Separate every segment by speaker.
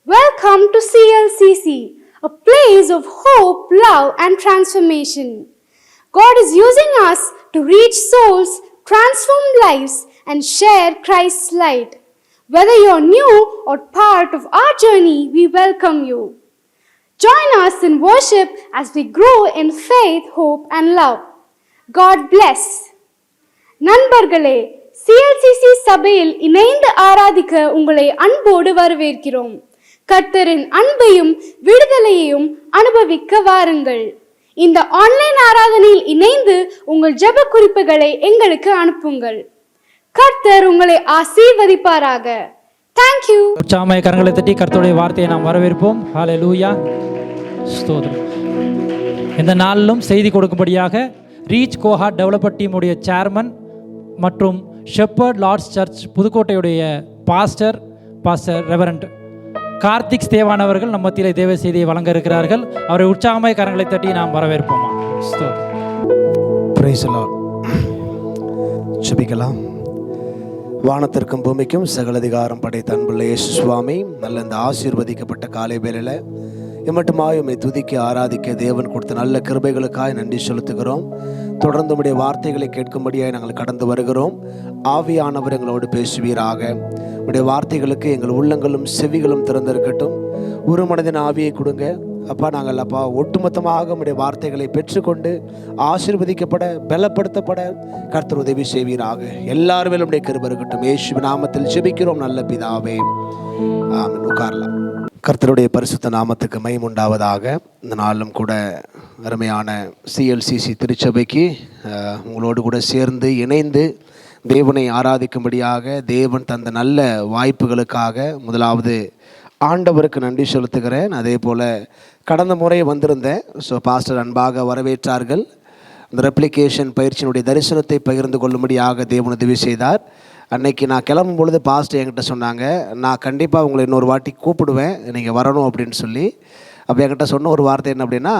Speaker 1: Welcome to CLCC, a place of hope, love, and transformation. God is using us to reach souls, transform lives, and share Christ's light. Whether you're new or part of our journey, we welcome you. Join us in worship as we grow in faith, hope, and love. God bless. நண்பர்களே, CLCC சபையில் இணைந்து ஆராதிக்க உங்களை அன்போடு வரவேற்கிறோம். கர்த்தரின் அன்பையும் விடுதலையையும் அனுபவிக்க வாருங்கள். இந்த ஆன்லைன் ஆராதனையில் இணைந்து உங்கள் ஜெப குறிப்புகளை எங்களுக்கு அனுப்புங்கள். கர்த்தர் உங்களை ஆசீர்வதிப்பாராக. Thank you.
Speaker 2: உற்சாகமாய் கரங்களை தட்டி கர்த்தருடைய வார்த்தையை நாம் வரவேற்போம். ஹல்லேலூயா, ஸ்தோத்திரம். இந்த நாளிலும் செய்தி கொடுக்கும்படியாக ரீச் கோஹார்ட் டெவலப்பர் டீமுடைய சேர்மன் மற்றும் ஷெப்பர்ட் லார்ட்ஸ் சர்ச் புதுக்கோட்டையுடைய பாஸ்டர் ரெவரண்ட் கார்த்திக் தேவான் அவர்கள் நம்ம மத்தியிலே தேவ செய்தியை வழங்க இருக்கிறார்கள். அவரை உற்சாகமாய் கரங்களை தட்டி நாம் வரவேற்போமா.
Speaker 3: Praise the Lord. ஜெபிக்கலாம். வானத்திற்கும் பூமிக்கும் சகல அதிகாரம் படைத்த அன்புள்ள இயேசு சுவாமி, நல்ல இந்த ஆசீர்வதிக்கப்பட்ட காலை வேளையில் இம்மட்டுமாய் உம்மை துதிக்க ஆராதிக்க தேவன் கொடுத்த நல்ல கிருபைகளுக்காய் நன்றி செலுத்துகிறோம். தொடர்ந்து உம்முடைய வார்த்தைகளை கேட்கும்படியாய் நாங்கள் கடந்து வருகிறோம். ஆவியானவர் எங்களோடு பேசுவீராக. உம்முடைய வார்த்தைகளுக்கு எங்கள் உள்ளங்களும் செவிகளும் திறந்திருக்கட்டும். ஒரு மனதின் ஆவியை கொடுங்க அப்பா. நாங்கள் அப்பா ஒட்டுமொத்தமாக உம்முடைய வார்த்தைகளை பெற்றுக்கொண்டு ஆசீர்வதிக்கப்பட பலப்படுத்தப்பட கர்த்தர் உதவி செய்வீராக. எல்லாரும் உம்முடைய கிருபை இருக்கட்டும். இயேசுவின் நாமத்தில் ஜெபிக்கிறோம் நல்ல பிதாவே, ஆமென். உட்காரலாம். கர்த்தருடைய பரிசுத்த நாமத்துக்கு மகிமை உண்டாவதாக. இந்த நாளும் கூட அருமையான CLCC திருச்சபைக்கு உங்களோடு கூட சேர்ந்து இணைந்து தேவனை ஆராதிக்கும்படியாக தேவன் தந்த நல்ல வாய்ப்புகளுக்காக முதலாவது ஆண்டவருக்கு நன்றி செலுத்துகிறேன். அதே போல் கடந்த முறை வந்திருந்தேன். ஸோ பாஸ்டர் அன்பாக வரவேற்றார்கள். அந்த ரெப்ளிகேஷன் பயிற்சியினுடைய தரிசனத்தை பகிர்ந்து கொள்ளும்படியாக தேவன் உதவி செய்தார். அன்னைக்கு நான் கிளம்பும் பொழுது பாஸ்டர் என்கிட்ட சொன்னாங்க, நான் கண்டிப்பாக உங்களை இன்னொரு வாட்டி கூப்பிடுவேன், நீங்கள் வரணும் அப்படின்னு சொல்லி. அப்போ என்கிட்ட சொன்ன ஒரு வார்த்தை என்ன அப்படின்னா,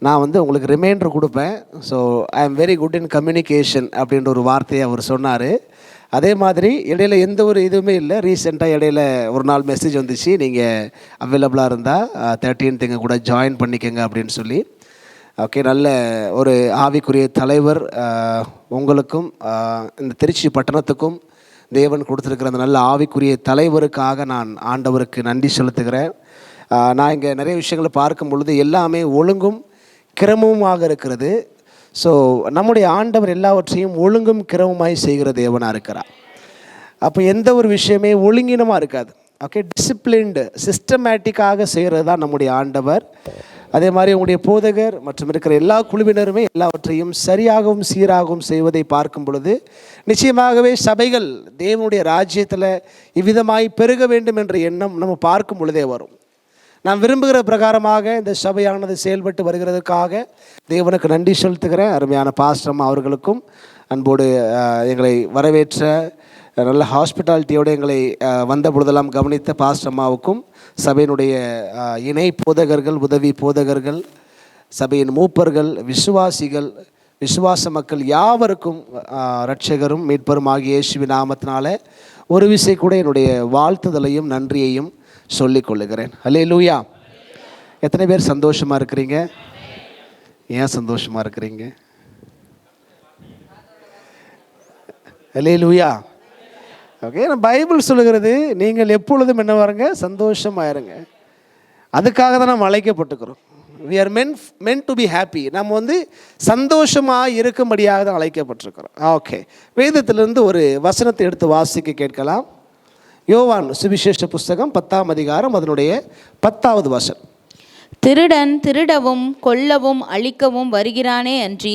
Speaker 3: நான் உங்களுக்கு ரிமைண்டர் கொடுப்பேன். So I am very good in communication அப்படின்ற ஒரு வார்த்தையை அவர் சொன்னார். அதே மாதிரி இடையில எந்த ஒரு இதுவுமே இல்லை. ரீசெண்டாக இடையில ஒரு நாள் மெசேஜ் வந்துச்சு, நீங்கள் அவைலபிளாக இருந்தால் 13th கூட ஜாயின் பண்ணிக்கங்க அப்படின்னு சொல்லி. ஓகே, நல்ல ஒரு ஆவிக்குரிய தலைவர் உங்களுக்கும் இந்த திருச்சி பட்டணத்துக்கும் தேவன் கொடுத்துருக்கிற அந்த நல்ல ஆவிக்குரிய தலைவருக்காக நான் ஆண்டவருக்கு நன்றி செலுத்துகிறேன். நான் இங்கே நிறைய விஷயங்களை பார்க்கும் பொழுது எல்லாமே ஒழுங்கும் கிரமமாக இருக்கிறது. ஸோ நம்முடைய ஆண்டவர் எல்லாவற்றையும் ஒழுங்கும் கிரமமாய் செய்கிற தேவனாக இருக்கிறார். அப்போ எந்த ஒரு விஷயமே ஒழுங்கினமாக இருக்காது. ஓகே, டிசிப்ளின்டு சிஸ்டமேட்டிக்காக செய்கிறது தான் நம்முடைய ஆண்டவர். அதே மாதிரி உங்களுடைய போதகர் மற்றும் இருக்கிற எல்லா குழுவினருமே எல்லாவற்றையும் சரியாகவும் சீராகவும் செய்வதை பார்க்கும் பொழுது நிச்சயமாகவே சபைகள் தேவனுடைய ராஜ்யத்தில் இவ்விதமாய் பெருக வேண்டும் என்ற எண்ணம் நம்ம பார்க்கும் பொழுதே வரும். நான் விரும்புகிற பிரகாரமாக இந்த சபையானது செயல்பட்டு வருகிறதுக்காக தேவனுக்கு நன்றி செலுத்துகிறேன். அருமையான பாஸ்டர் அவர்களுக்கும் அன்போடு எங்களை வரவேற்ற நல்ல ஹாஸ்பிட்டாலிட்டியோடு எங்களை வந்த பொழுதெல்லாம் கவனித்த பாஸ்டர் அம்மாவுக்கும் சபையினுடைய இணை போதகர்கள், உதவி போதகர்கள், சபையின் மூப்பர்கள், விசுவாசிகள், விசுவாச மக்கள் யாவருக்கும் இரட்சகரும் மீட்பரும் ஆகிய இயேசுவின் நாமத்தினால ஒரு விசை கூட என்னுடைய வாழ்த்துதலையும் நன்றியையும் சொல்லிக் கொள்ளுகிறேன். ஹல்லேலூயா. எத்தனை பேர் சந்தோஷமாக இருக்கிறீங்க? ஏன் சந்தோஷமாக இருக்கிறீங்க? ஹல்லேலூயா. ஓகே, பைபிள் சொல்லுகிறது நீங்கள் எப்பொழுதும் என்ன வாருங்க, சந்தோஷமாயிருங்க. அதுக்காக தான் நம்ம அழைக்கப்பட்டுக்கிறோம். we are meant to be happy. நம்ம சந்தோஷமாக இருக்கும்படியாக தான் அழைக்கப்பட்டிருக்கிறோம். ஓகே, வேதத்திலிருந்து ஒரு வசனத்தை எடுத்து வாசிக்க கேட்கலாம். யோவான் சுவிசேஷ புஸ்தகம் 10ஆம் அதிகாரம் அதனுடைய 10வது வசனம்.
Speaker 4: திருடன் திருடவும் கொல்லவும் அழிக்கவும் வருகிறானே அன்றி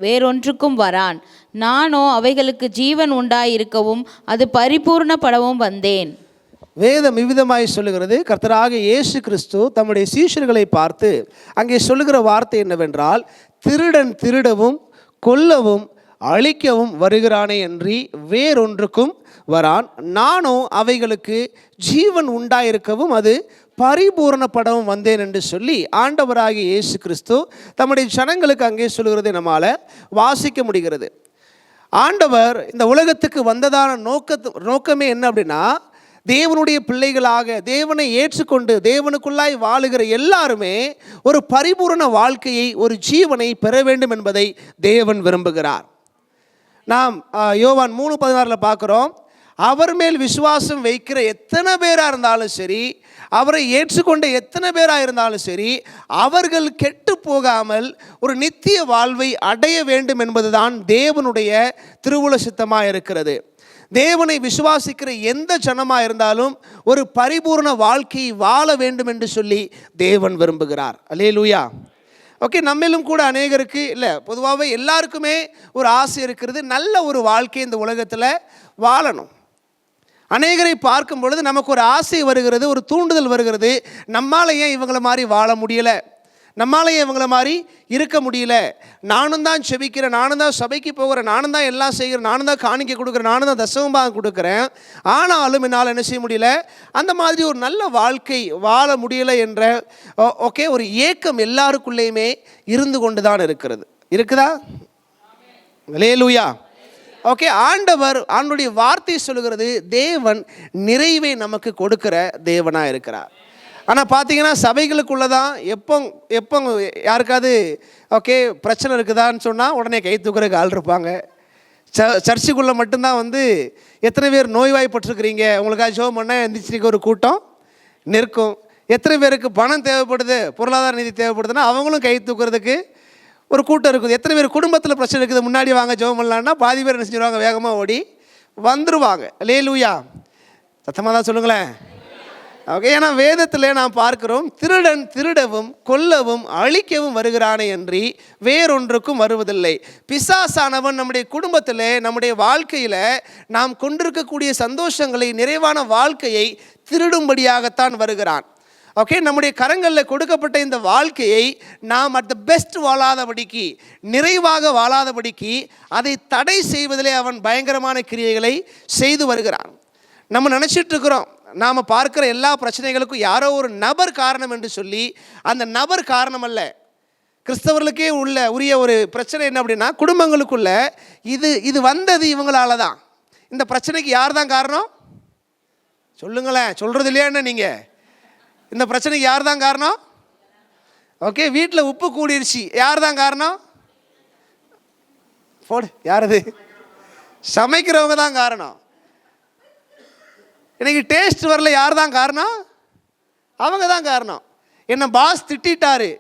Speaker 4: வேறொன்றுக்கும் வரான். நானோ அவைகளுக்கு ஜீவன் உண்டாயிருக்கவும் அது பரிபூர்ணப்படவும் வந்தேன்.
Speaker 3: வேதம் இவ்விதமாய் சொல்லுகிறது. கர்த்தராகிய இயேசு கிறிஸ்து தம்முடைய சீஷர்களை பார்த்து அங்கே சொல்லுகிற வார்த்தை என்னவென்றால், திருடன் திருடவும் கொல்லவும் அழிக்கவும் வருகிறானே அன்றி வேறொன்றுக்கும் வரான். நானோ அவைகளுக்கு ஜீவன் உண்டாயிருக்கவும் அது பரிபூரணப்படவும் வந்தேன் என்று சொல்லி ஆண்டவராகிய இயேசு கிறிஸ்து தம்முடைய ஜனங்களுக்கு அங்கே சொல்லுகிறதை நம்மால் வாசிக்க முடிகிறது. ஆண்டவர் இந்த உலகத்துக்கு வந்ததான நோக்கமே என்ன அப்படின்னா, தேவனுடைய பிள்ளைகளாக தேவனை ஏற்றுக்கொண்டு தேவனுக்குள்ளாய் வாழுகிற எல்லாருமே ஒரு பரிபூரண வாழ்க்கையை, ஒரு ஜீவனை பெற வேண்டும் என்பதை தேவன் விரும்புகிறார். நாம் யோவான் 3:16 பார்க்குறோம், அவர் மேல் விசுவாசம் வைக்கிற எத்தனை பேராக இருந்தாலும் சரி, அவரை ஏற்றுக்கொண்ட எத்தனை பேராக இருந்தாலும் சரி, அவர்கள் கெட்டு போகாமல் ஒரு நித்திய வாழ்வை அடைய வேண்டும் என்பதுதான் தேவனுடைய திருவுள சித்தமாக இருக்கிறது. தேவனை விசுவாசிக்கிற எந்த ஜனமாக இருந்தாலும் ஒரு பரிபூர்ண வாழ்க்கையை வாழ வேண்டும் என்று சொல்லி தேவன் விரும்புகிறார். அல்லேலூயா. ஓகே, நம்மளும் கூட அநேகருக்கு இல்லை, பொதுவாகவே எல்லாருக்குமே ஒரு ஆசை இருக்கிறது, நல்ல ஒரு வாழ்க்கை இந்த உலகத்தில் வாழணும். அநேகரை பார்க்கும் பொழுது நமக்கு ஒரு ஆசை வருகிறது, ஒரு தூண்டுதல் வருகிறது, நம்மால் ஏன் இவங்களை மாதிரி வாழ முடியலை, நம்மால் ஏன் இவங்களை மாதிரி இருக்க முடியல, நானும் தான் செபிக்கிறேன், நானும் தான் சபைக்கு போகிறேன், நானும் தான் எல்லாம் செய்கிறேன், நானும் தான் காணிக்கை கொடுக்குறேன், நானும் தான் தசமபாகம் கொடுக்குறேன், ஆனாலும் என்னால் என்ன செய்ய முடியல, அந்த மாதிரி ஒரு நல்ல வாழ்க்கை வாழ முடியலை என்ற ஒரு ஏக்கம் எல்லாருக்குள்ளேயுமே இருந்து கொண்டு தான் இருக்கிறது. இருக்குதா? அல்லேலூயா. ஓகே, ஆண்டவருடைய வார்த்தை சொல்லுகிறது, தேவன் நிறைவை நமக்கு கொடுக்கிற தேவனாக இருக்கிறார். ஆனால் பார்த்தீங்கன்னா சபைகளுக்குள்ளே தான் எப்போ யாருக்காவது பிரச்சனை இருக்குதான்னு சொன்னால் உடனே கை தூக்குறதுக்கு ஆள் இருப்பாங்க. சர்ச்சுக்குள்ளே மட்டும்தான் எத்தனை பேர் நோய்வாய்ப்பட்டிருக்கிறீங்க, உங்களுக்காக ஜெபம் பண்ண எந்திரிச்சிருக்க ஒரு கூட்டம் நிற்கும். எத்தனை பேருக்கு பணம் தேவைப்படுது, பொருளாதார நிதி தேவைப்படுதுன்னா அவங்களும் கை தூக்குறதுக்கு ஒரு கூட்டம் இருக்குது. எத்தனை பேர் குடும்பத்தில் பிரச்சனை இருக்குது, முன்னாடி வாங்க ஜெபம் பண்ணலான்னா பாதி பேர் என்ன செஞ்சுருவாங்க, வேகமாக ஓடி வந்துடுவாங்க. அல்லேலூயா. சத்தமாக தான் சொல்லுங்களேன். ஓகே, ஏன்னா வேதத்தில் நாம் பார்க்கிறோம், திருடன் திருடவும் கொல்லவும் அழிக்கவும் வருகிறானே அன்றி வேறொன்றுக்கும் வருவதில்லை. பிசாசானவன் நம்முடைய குடும்பத்தில், நம்முடைய வாழ்க்கையில் நாம் கொண்டிருக்கக்கூடிய சந்தோஷங்களை, நிறைவான வாழ்க்கையை திருடும்படியாகத்தான் வருகிறான். ஓகே, நம்முடைய கரங்களில் கொடுக்கப்பட்ட இந்த வாழ்க்கையை நாம் அட் த பெஸ்ட் வாழாதபடிக்கு, நிறைவாக வாழாதபடிக்கு அதை தடை செய்வதிலே அவன் பயங்கரமான கிரியைகளை செய்து வருகிறான். நம்ம நினச்சிட்டு இருக்கிறோம், நாம் பார்க்குற எல்லா பிரச்சனைகளுக்கும் யாரோ ஒரு நபர் காரணம் என்று சொல்லி. அந்த நபர் காரணம் அல்ல. கிறிஸ்தவர்களுக்கே உரிய ஒரு பிரச்சனை என்ன அப்படின்னா, குடும்பங்களுக்குள்ள இது வந்தது இவங்களால தான். இந்த பிரச்சனைக்கு யார் தான் காரணம் சொல்லுங்களேன், சொல்கிறது இல்லையா என்ன நீங்கள்? இந்த பிரச்சனைக்கு யார் தான் காரணம்? ஓகே, வீட்டில் உப்பு கூடிருச்சு, யார் தான் காரணம்? போடு, யார் அது? சமைக்கிறவங்க தான் காரணம். இன்னைக்கு டேஸ்ட் வரல, யார் தான் காரணம்? அவங்க தான் காரணம். என்ன பாஸ் திட்டாரு,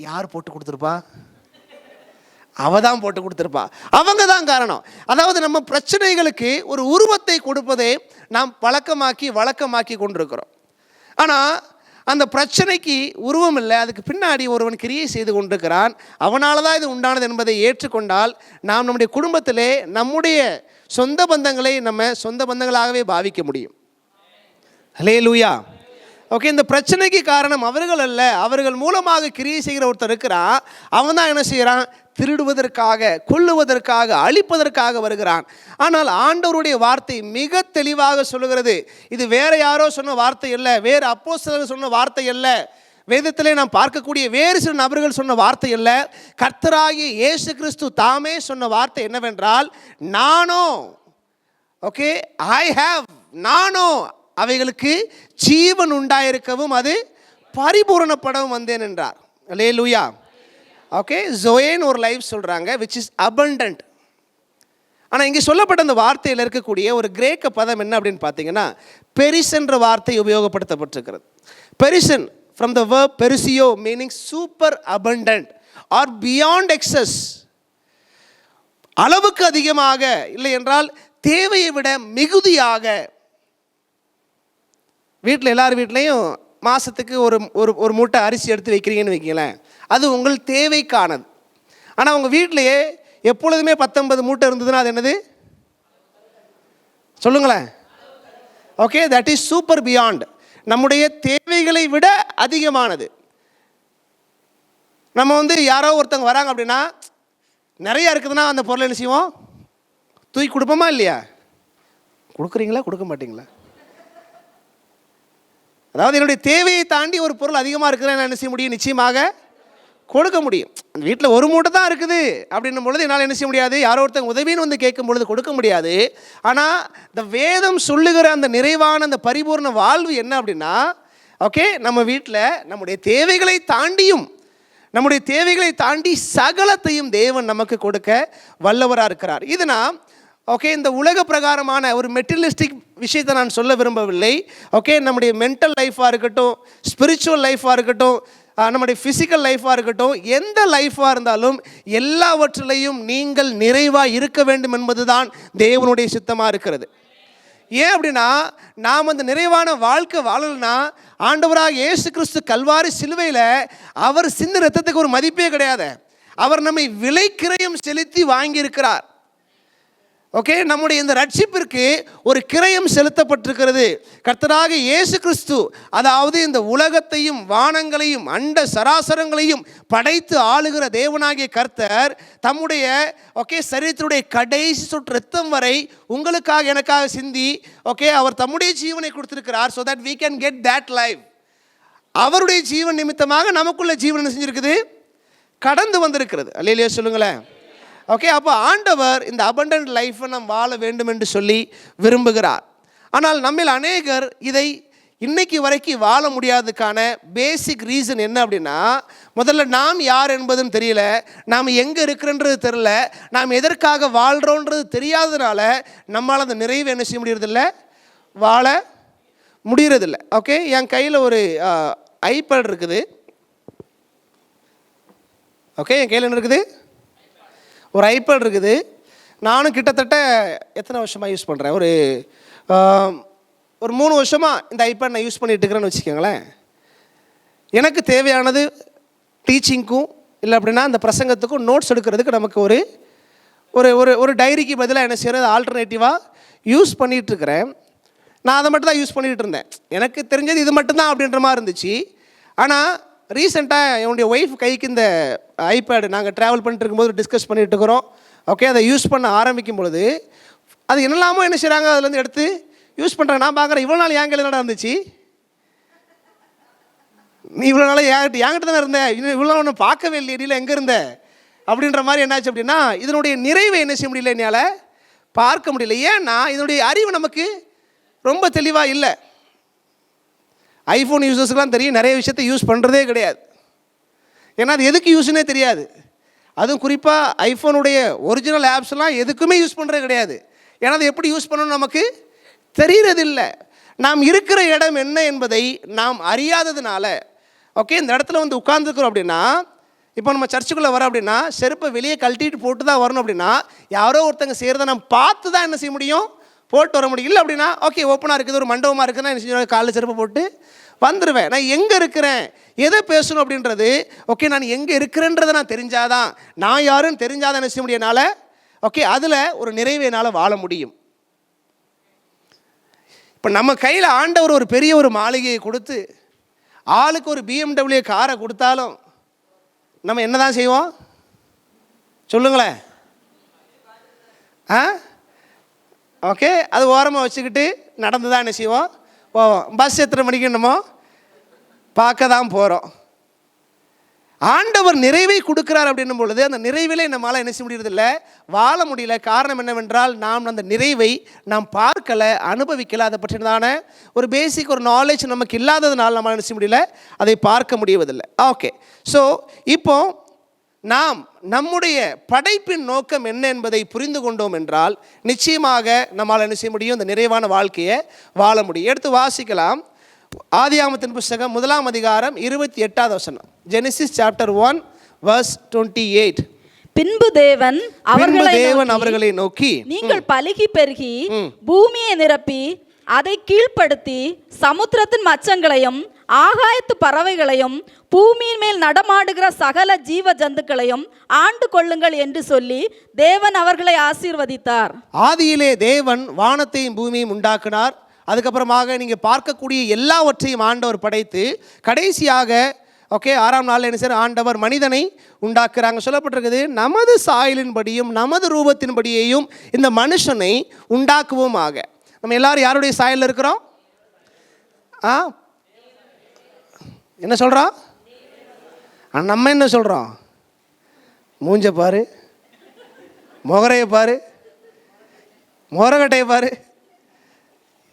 Speaker 3: யார் போட்டு கொடுத்துருப்பா? அவ தான் போட்டு கொடுத்துருப்பா, அவங்க தான் காரணம். அதாவது நம்ம பிரச்சனைகளுக்கு ஒரு உருவத்தை கொடுப்பதை நாம் வழக்கமாக்கி கொண்டிருக்கிறோம். ஆனால் அந்த பிரச்சனைக்கு உருவம் இல்லை, அதுக்கு பின்னாடி ஒருவன் கிரியை செய்து கொண்டிருக்கிறான். அவனால தான் இது உண்டானது என்பதை ஏற்றுக்கொண்டால் நாம் நம்முடைய குடும்பத்திலே நம்முடைய சொந்த பந்தங்களை நம்ம சொந்த பந்தங்களாகவே பாவிக்க முடியும். அல்லேலூயா. ஓகே, இந்த பிரச்சனைக்கு காரணம் அவர்கள் அல்ல, அவர்கள் மூலமாக கிரியை செய்கிற ஒருத்தர் இருக்கிறான். அவன் தான் என்ன செய்கிறான்? திருடுவதற்காக, கொல்லுவதற்காக, அழிப்பதற்காக வருகிறான். ஆனால் ஆண்டவருடைய வார்த்தை மிக தெளிவாக சொல்லுகிறது, இது வேற யாரோ சொன்ன வார்த்தை அல்ல, வேறு அப்போஸ்தலர்கள் சொன்ன வார்த்தை அல்ல, வேதத்திலே நாம் பார்க்கக்கூடிய வேறு சில நபர்கள் சொன்ன வார்த்தை அல்ல, கர்த்தராகிய இயேசு கிறிஸ்து தாமே சொன்ன வார்த்தை என்னவென்றால், நானோ நானோ அவைகளுக்கு ஜீவன் உண்டாயிருக்கவும் அது பரிபூரணப்படவும் வந்தேன் என்றார். அல்லேலூயா. ஓகே, ஜோயேன்னு ஒரு லைஃப் சொல்கிறாங்க, விச் இஸ் அபண்டன்ட். ஆனால் இங்கே சொல்லப்பட்ட அந்த வார்த்தையில் இருக்கக்கூடிய ஒரு கிரேக்க பதம் என்ன அப்படின்னு பார்த்தீங்கன்னா, பெரிஸ் என்ற வார்த்தை உபயோகப்படுத்தப்பட்டிருக்கிறது. பெரிசன் ஃப்ரம் த வேர்ப் பெரிசியோ, meaning super abundant or beyond excess. அளவுக்கு அதிகமாக, இல்லை என்றால் தேவையை விட மிகுதியாக. வீட்டில் எல்லார் வீட்லேயும் மாதத்துக்கு ஒரு மூட்டை அரிசி எடுத்து வைக்கிறீங்கன்னு வைக்கிறீங்களேன், அது உங்கள் தேவைக்கானது. ஆனால் உங்கள் வீட்டிலையே எப்பொழுதுமே 19 மூட்டை இருந்ததுன்னா அது என்னது சொல்லுங்களேன்? Okay, that is super beyond, நம்முடைய தேவைகளை விட அதிகமானது. நம்ம யாரோ ஒருத்தவங்க வராங்க அப்படின்னா, நிறையா இருக்குதுன்னா அந்த பொருளை என்ன செய்வோம்? தூக்கி கொடுப்போமா இல்லையா? கொடுக்குறீங்களா, கொடுக்க மாட்டிங்களா? அதாவது என்னுடைய தேவையை தாண்டி ஒரு பொருள் அதிகமாக இருக்குதுன்னா என்ன செய்ய முடியும்? நிச்சயமாக கொடுக்க முடியும். அந்த வீட்டில் ஒரு மூட்டை தான் இருக்குது அப்படின்னும் பொழுது என்னால் என்ன செய்ய முடியாது, யாரோ ஒருத்தங்க உதவின்னு வந்து கேட்கும் பொழுது கொடுக்க முடியாது. ஆனால் இந்த வேதம் சொல்லுகிற அந்த நிறைவான அந்த பரிபூர்ண வாழ்வு என்ன அப்படின்னா, ஓகே, நம்ம வீட்டில் நம்முடைய தேவைகளை தாண்டி சகலத்தையும் தேவன் நமக்கு கொடுக்க வல்லவராக இருக்கிறார். இது நான் ஓகே இந்த உலக பிரகாரமான ஒரு மெட்டீரியலிஸ்டிக் விஷயத்தை நான் சொல்ல விரும்பவில்லை. ஓகே, நம்முடைய மென்டல் லைஃபாக இருக்கட்டும், ஸ்பிரிச்சுவல் லைஃபாக இருக்கட்டும், நம்முடைய ஃபிசிக்கல் லைஃபாக இருக்கட்டும், எந்த லைஃபாக இருந்தாலும் எல்லாவற்றிலையும் நீங்கள் நிறைவாக இருக்க வேண்டும் என்பது தான் தேவனுடைய சித்தமாக இருக்கிறது. ஏன் அப்படின்னா, நாம் அந்த நிறைவான வாழ்க்கை வாழலைன்னா ஆண்டவராக இயேசு கிறிஸ்து கல்வாரி சிலுவையில் அவர் சிந்த ரத்தத்துக்கு ஒரு மதிப்பே கிடையாது. அவர் நம்மை விலைக்கிரயம் செலுத்தி வாங்கியிருக்கிறார். ஓகே, நம்முடைய இந்த ரட்சிப்பிற்கு ஒரு கிரயம் செலுத்தப்பட்டிருக்கிறது. கர்த்தராக இயேசு கிறிஸ்து, அதாவது இந்த உலகத்தையும் வானங்களையும் அண்ட சராசரங்களையும் படைத்து ஆளுகிற தேவனாகிய கர்த்தர் தம்முடைய சரீரத்தினுடைய கடைசி சொட்டு ரத்தம் வரை உங்களுக்காக எனக்காக சிந்தி அவர் தம்முடைய ஜீவனை கொடுத்திருக்கிறார். so that we can get that life. அவருடைய ஜீவன் நிமித்தமாக நமக்குள்ள ஜீவன் செஞ்சிருக்குது, கடந்து வந்திருக்கிறது. அல்லேலூயா சொல்லுங்களேன். ஓகே, அப்போ ஆண்டவர் இந்த அபண்டன்ட் லைஃப்பை நாம் வாழ வேண்டும் என்று சொல்லி விரும்புகிறார். ஆனால் நம்மில் அநேகர் இதை இன்னைக்கு வரைக்கும் வாழ முடியாததுக்கான பேசிக் ரீசன் என்ன அப்படின்னா, முதல்ல நாம் யார் என்பதுன்னு தெரியல, நாம் எங்கே இருக்கிறன்றது தெரியல, நாம் எதற்காக வாழ்கிறோன்றது தெரியாததுனால நம்மளால் அந்த நிறைவு என்ன செய்ய முடியறதில்ல, வாழ முடியறதில்லை. ஓகே, என் கையில் ஒரு ஐபேட் இருக்குது. ஓகே, என் கையில் என்ன இருக்குது, ஒரு ஐபேட் இருக்குது. நானும் கிட்டத்தட்ட எத்தனை வருஷமாக யூஸ் பண்ணுறேன், ஒரு 3 வருஷமாக இந்த ஐபேட் நான் யூஸ் பண்ணிகிட்டு இருக்கிறேன்னு வச்சுக்கோங்களேன். எனக்கு தேவையானது டீச்சிங்க்கும் இல்லை அப்படின்னா அந்த பிரசங்கத்துக்கும் நோட்ஸ் எடுக்கிறதுக்கு நமக்கு ஒரு ஒரு ஒரு டைரிக்கு பதிலாக என்ன செய்கிறது, ஆல்டர்னேட்டிவாக யூஸ் பண்ணிகிட்ருக்கிறேன். நான் அதை மட்டும் தான் யூஸ் பண்ணிகிட்டு இருந்தேன். எனக்கு தெரிஞ்சது இது மட்டும்தான் அப்படின்ற மாதிரி இருந்துச்சு. ஆனால் ரீசெண்டாக என்னுடைய ஒய்ஃப் கைக்கு இந்த ஐபேடு நாங்கள் ட்ராவல் பண்ணிட்டு இருக்கும்போது டிஸ்கஸ் பண்ணிகிட்டு இருக்கிறோம். ஓகே, அதை யூஸ் பண்ண ஆரம்பிக்கும் பொழுது அது என்னெல்லாமோ என்ன செய்கிறாங்க, அதுலேருந்து எடுத்து யூஸ் பண்ணுறாங்க. நான் பார்க்குறேன், இவ்வளோ நாள் என் கையில் என்னடா இருந்துச்சு, நீ இவ்வளோ நாள் என்கிட்ட தானே இருந்தேன், இவ்வளோ நாள் ஒன்று பார்க்கவே இல்லை, இல்லை எங்கே இருந்த அப்படின்ற மாதிரி என்னாச்சு அப்படின்னா, இதனுடைய நிறைவை என்ன செய்ய முடியல, என்னால் பார்க்க முடியல. ஏன்னா இதனுடைய அறிவு நமக்கு ரொம்ப தெளிவாக இல்லை. ஐஃபோன் யூசர்ஸ்லாம் தெரியும், நிறைய விஷயத்தை யூஸ் பண்ணுறதே கிடையாது. ஏன்னா அது எதுக்கு யூஸ்னே தெரியாது. அதுவும் குறிப்பாக ஐஃபோனுடைய ஒரிஜினல் ஆப்ஸ்லாம் எதுக்குமே யூஸ் பண்ணுறது கிடையாது. ஏன்னா அது எப்படி யூஸ் பண்ணணும்னு நமக்கு தெரிகிறதில்லை. நாம் இருக்கிற இடம் என்ன என்பதை நாம் அறியாததுனால ஓகே இந்த இடத்துல வந்து உட்கார்ந்துருக்குறோம் அப்படின்னா, இப்போ நம்ம சர்ச்சுக்குள்ளே வரோம் அப்படின்னா செருப்பை வெளியே கழட்டிட்டு போட்டு தான் வரணும். அப்படின்னா யாரோ ஒருத்தங்க செய்கிறத நம்ம பார்த்து தான் என்ன செய்ய முடியும், போட்டு வர முடியும். இல்லை அப்படின்னா ஓகே ஓப்பனாக இருக்குது, ஒரு மண்டபமாக இருக்குதுன்னா என்ன செய்ய, காலில் செருப்பை போட்டு வந்துடுவேன். நான் எங்கே இருக்கிறேன், எதை பேசணும் அப்படின்றது ஓகே நான் எங்கே இருக்கிறேன்றதை நான் தெரிஞ்சாதான், நான் யாருன்னு தெரிஞ்சாதான் என்ன செய்ய முடியனால ஓகே அதில் ஒரு நிறைவு என்னால் வாழ முடியும். இப்போ நம்ம கையில் ஆண்டவர் ஒரு பெரிய ஒரு மாளிகையை கொடுத்து ஆளுக்கு ஒரு BMW காரை கொடுத்தாலும் நம்ம என்ன தான் செய்வோம் சொல்லுங்களேன்? ஓகே, அது ஓரமாக வச்சுக்கிட்டு நடந்து தான் என்ன செய்வோம் போவோம். பஸ் எத்தனை மணிக்கு என்னமோ பார்க்க தான் போகிறோம். ஆண்டவர் நிறைவை கொடுக்குறார் அப்படின்னும் பொழுது அந்த நிறைவிலே நம்மளால் என்ன செய்ய முடியறதில்லை, வாழ முடியல. காரணம் என்னவென்றால் நாம் அந்த நிறைவை நாம் பார்க்கலை, அனுபவிக்கலை. அதை பற்றினதான ஒரு பேசிக் ஒரு நாலேஜ் நமக்கு இல்லாததுனால நம்மளால் என்ன செய்ய முடியல, அதை பார்க்க முடியவதில்லை. ஓகே, ஸோ இப்போ நாம் நம்முடைய படைப்பின் நோக்கம் என்ன என்பதை புரிந்து கொண்டோம் என்றால் நிச்சயமாக நம்மால் என்ன செய்ய முடியும், இந்த நிறைவான வாழ்க்கையை வாழ முடியும். எடுத்து வாசிக்கலாம். ஆதியாகமத்தின் புத்தகம் 1ஆம் அதிகாரம் 28வது வசனம். Genesis chapter 1 verse 28.
Speaker 5: பின்பு தேவன்
Speaker 3: அவர்களை நோக்கி,
Speaker 5: நீங்கள் பலுகி பெருகி பூமியை நிரப்பி அதை கீழ்ப்படுத்தி சமுத்திரத்தின் மச்சங்களையும் ஆகாயத்து பறவைகளையும் பூமியின் மேல் நடமாடுகிற சகல ஜீவ ஜந்துக்களையும் ஆண்டு கொள்ளுங்கள் என்று சொல்லி தேவன் அவர்களை ஆசீர்வதித்தார்.
Speaker 3: ஆதியிலே தேவன் வானத்தையும் பூமியையும் உண்டாக்கினார். அதுக்கப்புறமாக நீங்கள் பார்க்கக்கூடிய எல்லாவற்றையும் ஆண்டவர் படைத்து கடைசியாக ஓகே 6ஆம் நாள் என்ன செய்ய ஆண்டவர் மனிதனை உண்டாக்குறாங்க. சொல்லப்பட்டிருக்குது, நமது சாயலின்படியும் நமது ரூபத்தின்படியையும் இந்த மனுஷனை உண்டாக்குவோமாக. நம்ம எல்லாரும் யாருடைய சாயலில் இருக்கிறோம்? என்ன சொல்கிறோம்? ஆனால் நம்ம என்ன சொல்கிறோம்? மூஞ்ச பாரு, முகரையை பாரு, முகரக்கட்டையை பாரு,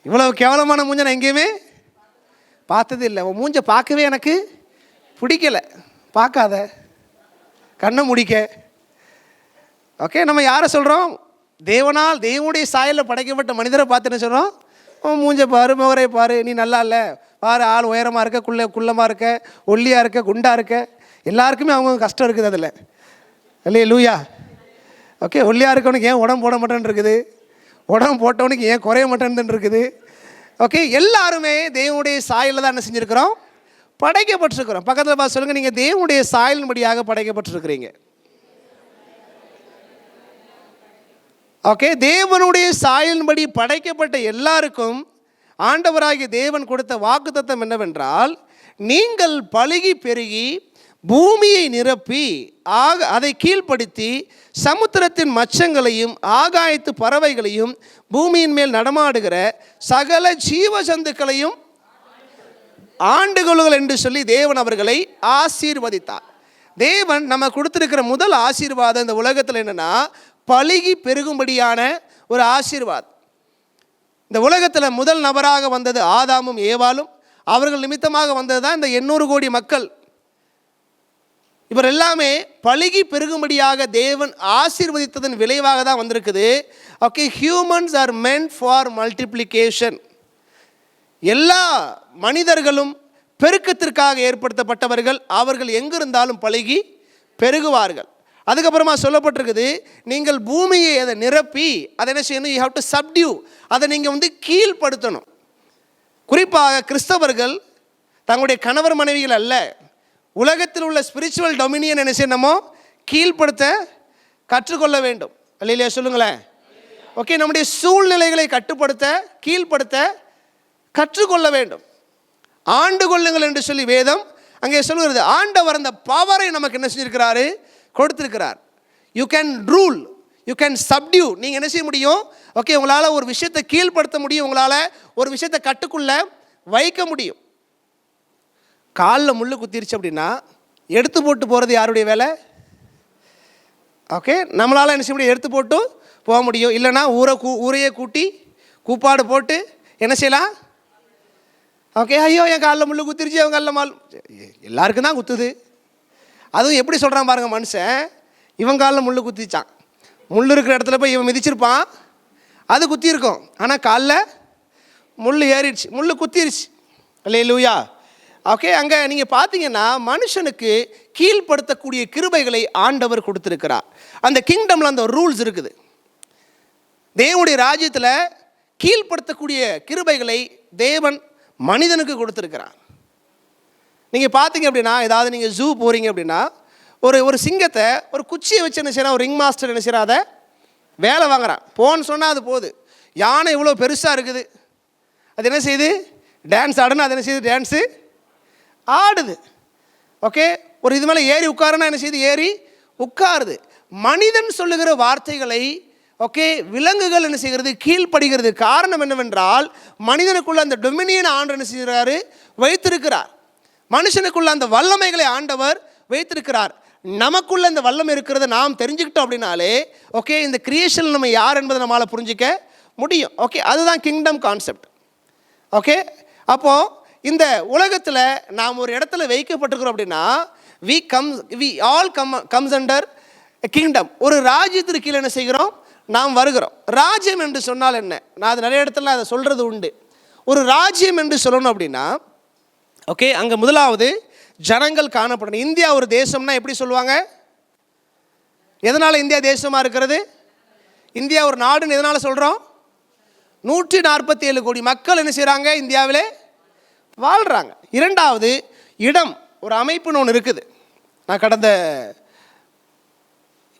Speaker 3: இவ்வளவு கேவலமான மூஞ்ச நான் எங்கேயுமே பார்த்தது இல்லை. உன் மூஞ்ச பார்க்கவே எனக்கு பிடிக்கலை. பார்க்காத, கண்ணை முடிக்க. ஓகே, நம்ம யாரை சொல்கிறோம்? தேவனுடைய சாயலில் படைக்கப்பட்ட மனிதரை பார்த்து என்ன சொல்கிறோம்? மூஞ்ச பாரு, முகரை பாரு, நீ நல்லா இல்லை பாரு, ஆள் உயரமாக இருக்க, குள்ளமாக இருக்க, ஒல்லியாக இருக்க, குண்டாக இருக்க. எல்லாருக்குமே அவங்க கஷ்டம் இருக்குது அதில். இல்லையே லூயா? ஓகே, ஒல்லியாக இருக்கவனுக்கு ஏன் உடம்பு போட மாட்டேன்னு இருக்குது, உடம்பு போட்டவனுக்கு ஏன் குறைய மாட்டேன்னு இருக்குது. ஓகே, எல்லாருமே தேவனுடைய சாயலில் தான் என்ன செஞ்சுருக்கிறோம்? படைக்கப்பட்டிருக்கிறோம். பக்கத்தில் பார்த்து சொல்லுங்கள், நீங்கள் தேவனுடைய சாயலின்படியாக படைக்கப்பட்டிருக்கிறீங்க. ஓகே, தேவனுடைய சாயலின்படி படைக்கப்பட்ட எல்லாருக்கும் ஆண்டவராகிய தேவன் கொடுத்த வாக்குத்தத்தம் என்னவென்றால், நீங்கள் பலுகி பெருகி பூமியை நிரப்பி அதை கீழ்ப்படுத்தி சமுத்திரத்தின் மச்சங்களையும் ஆகாயத்து பறவைகளையும் பூமியின் மேல் நடமாடுகிற சகல ஜீவ ஜந்துக்களையும் ஆண்டுகொள்ளுங்கள் என்று சொல்லி தேவன் அவர்களை ஆசீர்வதித்தார். தேவன் நம்ம கொடுத்திருக்கிற முதல் ஆசீர்வாதம் இந்த உலகத்தில் என்னன்னா, பலுகி பெருகும்படியான ஒரு ஆசீர்வாதம். இந்த உலகத்தில் முதல் நபராக வந்தது ஆதாமும் ஏவாளும். அவர்கள் நிமித்தமாக வந்தது தான் இந்த 800 கோடி மக்கள். இவர் எல்லாமே பலுகி பெருகும்படியாக தேவன் ஆசீர்வதித்ததன் விளைவாக தான் வந்திருக்குது. Okay, humans are meant for multiplication. எல்லா மனிதர்களும் பெருக்கத்திற்காக ஏற்படுத்தப்பட்டவர்கள். அவர்கள் எங்கிருந்தாலும் பலுகி பெருகுவார்கள். அதுக்கப்புறமா சொல்லப்பட்டிருக்குது, நீங்கள் பூமியை அதை நிரப்பி அதை என்ன செய்யணும்? You have to சப்டியூ. அதை நீங்கள் கீழ்ப்படுத்தணும். குறிப்பாக கிறிஸ்தவர்கள் தங்களுடைய கணவர் மனைவிகள் அல்ல, உலகத்தில் உள்ள ஸ்பிரிச்சுவல் டொமினியன் என்ன செய்யணுமோ கீழ்ப்படுத்த கற்றுக்கொள்ள வேண்டும். இல்லையா? சொல்லுங்களேன். ஓகே, நம்முடைய சூழ்நிலைகளை கட்டுப்படுத்த கீழ்ப்படுத்த கற்றுக்கொள்ள வேண்டும். ஆண்டு கொள்ளுங்கள் என்று சொல்லி வேதம் அங்கே சொல்லுகிறது. ஆண்டவர் அந்த பவரை நமக்கு என்ன செஞ்சிருக்கிறாரு? கொடுத்திருக்கிறார். You can rule, you can subdue. நீங்கள் என்ன செய்ய முடியும்? ஓகே, உங்களால் ஒரு விஷயத்தை கீழ்ப்படுத்த முடியும், உங்களால் ஒரு விஷயத்தை கட்டுக்குள்ள வைக்க முடியும். காலில் முள் குத்திருச்சு அப்படின்னா எடுத்து போட்டு போகிறது யாருடைய வேலை? ஓகே, நம்மளால் என்ன செய்ய முடியும்? எடுத்து போட்டு போக முடியும். இல்லைனா ஊரையே கூட்டி கூப்பாடு போட்டு என்ன செய்யலாம்? ஓகே, ஐயோ என் காலில் முள் குத்திருச்சு, அவன் காலில் எல்லாருக்கும் தான் குத்துது. அதுவும் எப்படி சொல்கிறான் பாருங்க மனுஷன், இவன் காலில் முள் குத்திச்சான், முள் இருக்கிற இடத்துல போய் இவன் மிதிச்சிருப்பான், அது குத்திருக்கும். ஆனால் காலில் முள் ஏறிடுச்சு, முள் குத்திருச்சு. அல்லேலூயா. ஓகே, அங்கே நீங்கள் பார்த்தீங்கன்னா மனுஷனுக்கு கீழ்ப்படுத்தக்கூடிய கிருபைகளை ஆண்டவர் கொடுத்துருக்கிறார். அந்த கிங்டமில் அந்த ரூல்ஸ் இருக்குது. தேவனுடைய ராஜ்யத்தில் கீழ்ப்படுத்தக்கூடிய கிருபைகளை தேவன் மனிதனுக்கு கொடுத்துருக்கிறார். நீங்கள் பார்த்தீங்க அப்படின்னா, ஏதாவது நீங்கள் ஜூ போகிறீங்க அப்படின்னா, ஒரு சிங்கத்தை ஒரு குச்சியை வச்சு என்ன செய்யறான்? ஒரு ரிங் மாஸ்டர் என்ன செய்யறான்? அதை வேலை வாங்குறான். போன்னு சொன்னால் அது போகுது. யானை இவ்வளோ பெருசாக இருக்குது, அது என்ன செய்யுது? டான்ஸ் ஆடுன்னு அது என்ன செய்யுது? டான்ஸு ஆடுது. ஓகே, ஒரு இது மேலே ஏறி உட்காருன்னா என்ன செய்யுது? ஏறி உட்காருது. மனிதன் சொல்லுகிற வார்த்தைகளை ஓகே விலங்குகள் என்ன செய்கிறது? கீழ்ப்படுகிறது. காரணம் என்னவென்றால், மனிதனுக்குள்ள அந்த டொமினியன் ஆண்டு என்ன செய்கிறாரு? வைத்திருக்கிறார். மனுஷனுக்குள்ள அந்த வல்லமைகளை ஆண்டவர் வைத்திருக்கிறார். நமக்குள்ள இந்த வல்லமை இருக்கிறத நாம் தெரிஞ்சுக்கிட்டோம் அப்படின்னாலே ஓகே, இந்த கிரியேஷன் நம்ம யார் என்பதை நம்மளால் புரிஞ்சிக்க முடியும். ஓகே, அதுதான் கிங்டம் கான்செப்ட். ஓகே, அப்போது இந்த உலகத்தில் நாம் ஒரு இடத்துல வைக்கப்பட்டிருக்கிறோம் அப்படின்னா we all comes under kingdom. ஒரு ராஜ்யத்திற்கு கீழே என்ன செய்கிறோம்? நாம் வருகிறோம். ராஜ்யம் என்று சொன்னால் என்ன? நான் அது நிறைய இடத்துல அதை சொல்கிறது உண்டு. ஒரு ராஜ்யம் என்று சொல்லணும் அப்படின்னா ஓகே, அங்கே முதலாவது ஜனங்கள் காணப்படணும். இந்தியா ஒரு தேசம்னா எப்படி சொல்லுவாங்க? எதனால் இந்தியா தேசமாக இருக்கிறது? இந்தியா ஒரு நாடுன்னு எதனால் சொல்கிறோம்? 147 கோடி மக்கள் என்ன செய்கிறாங்க? இந்தியாவிலே வாழ்கிறாங்க. இரண்டாவது இடம், ஒரு அமைப்புன்னு ஒன்று இருக்குது. நான் கடந்த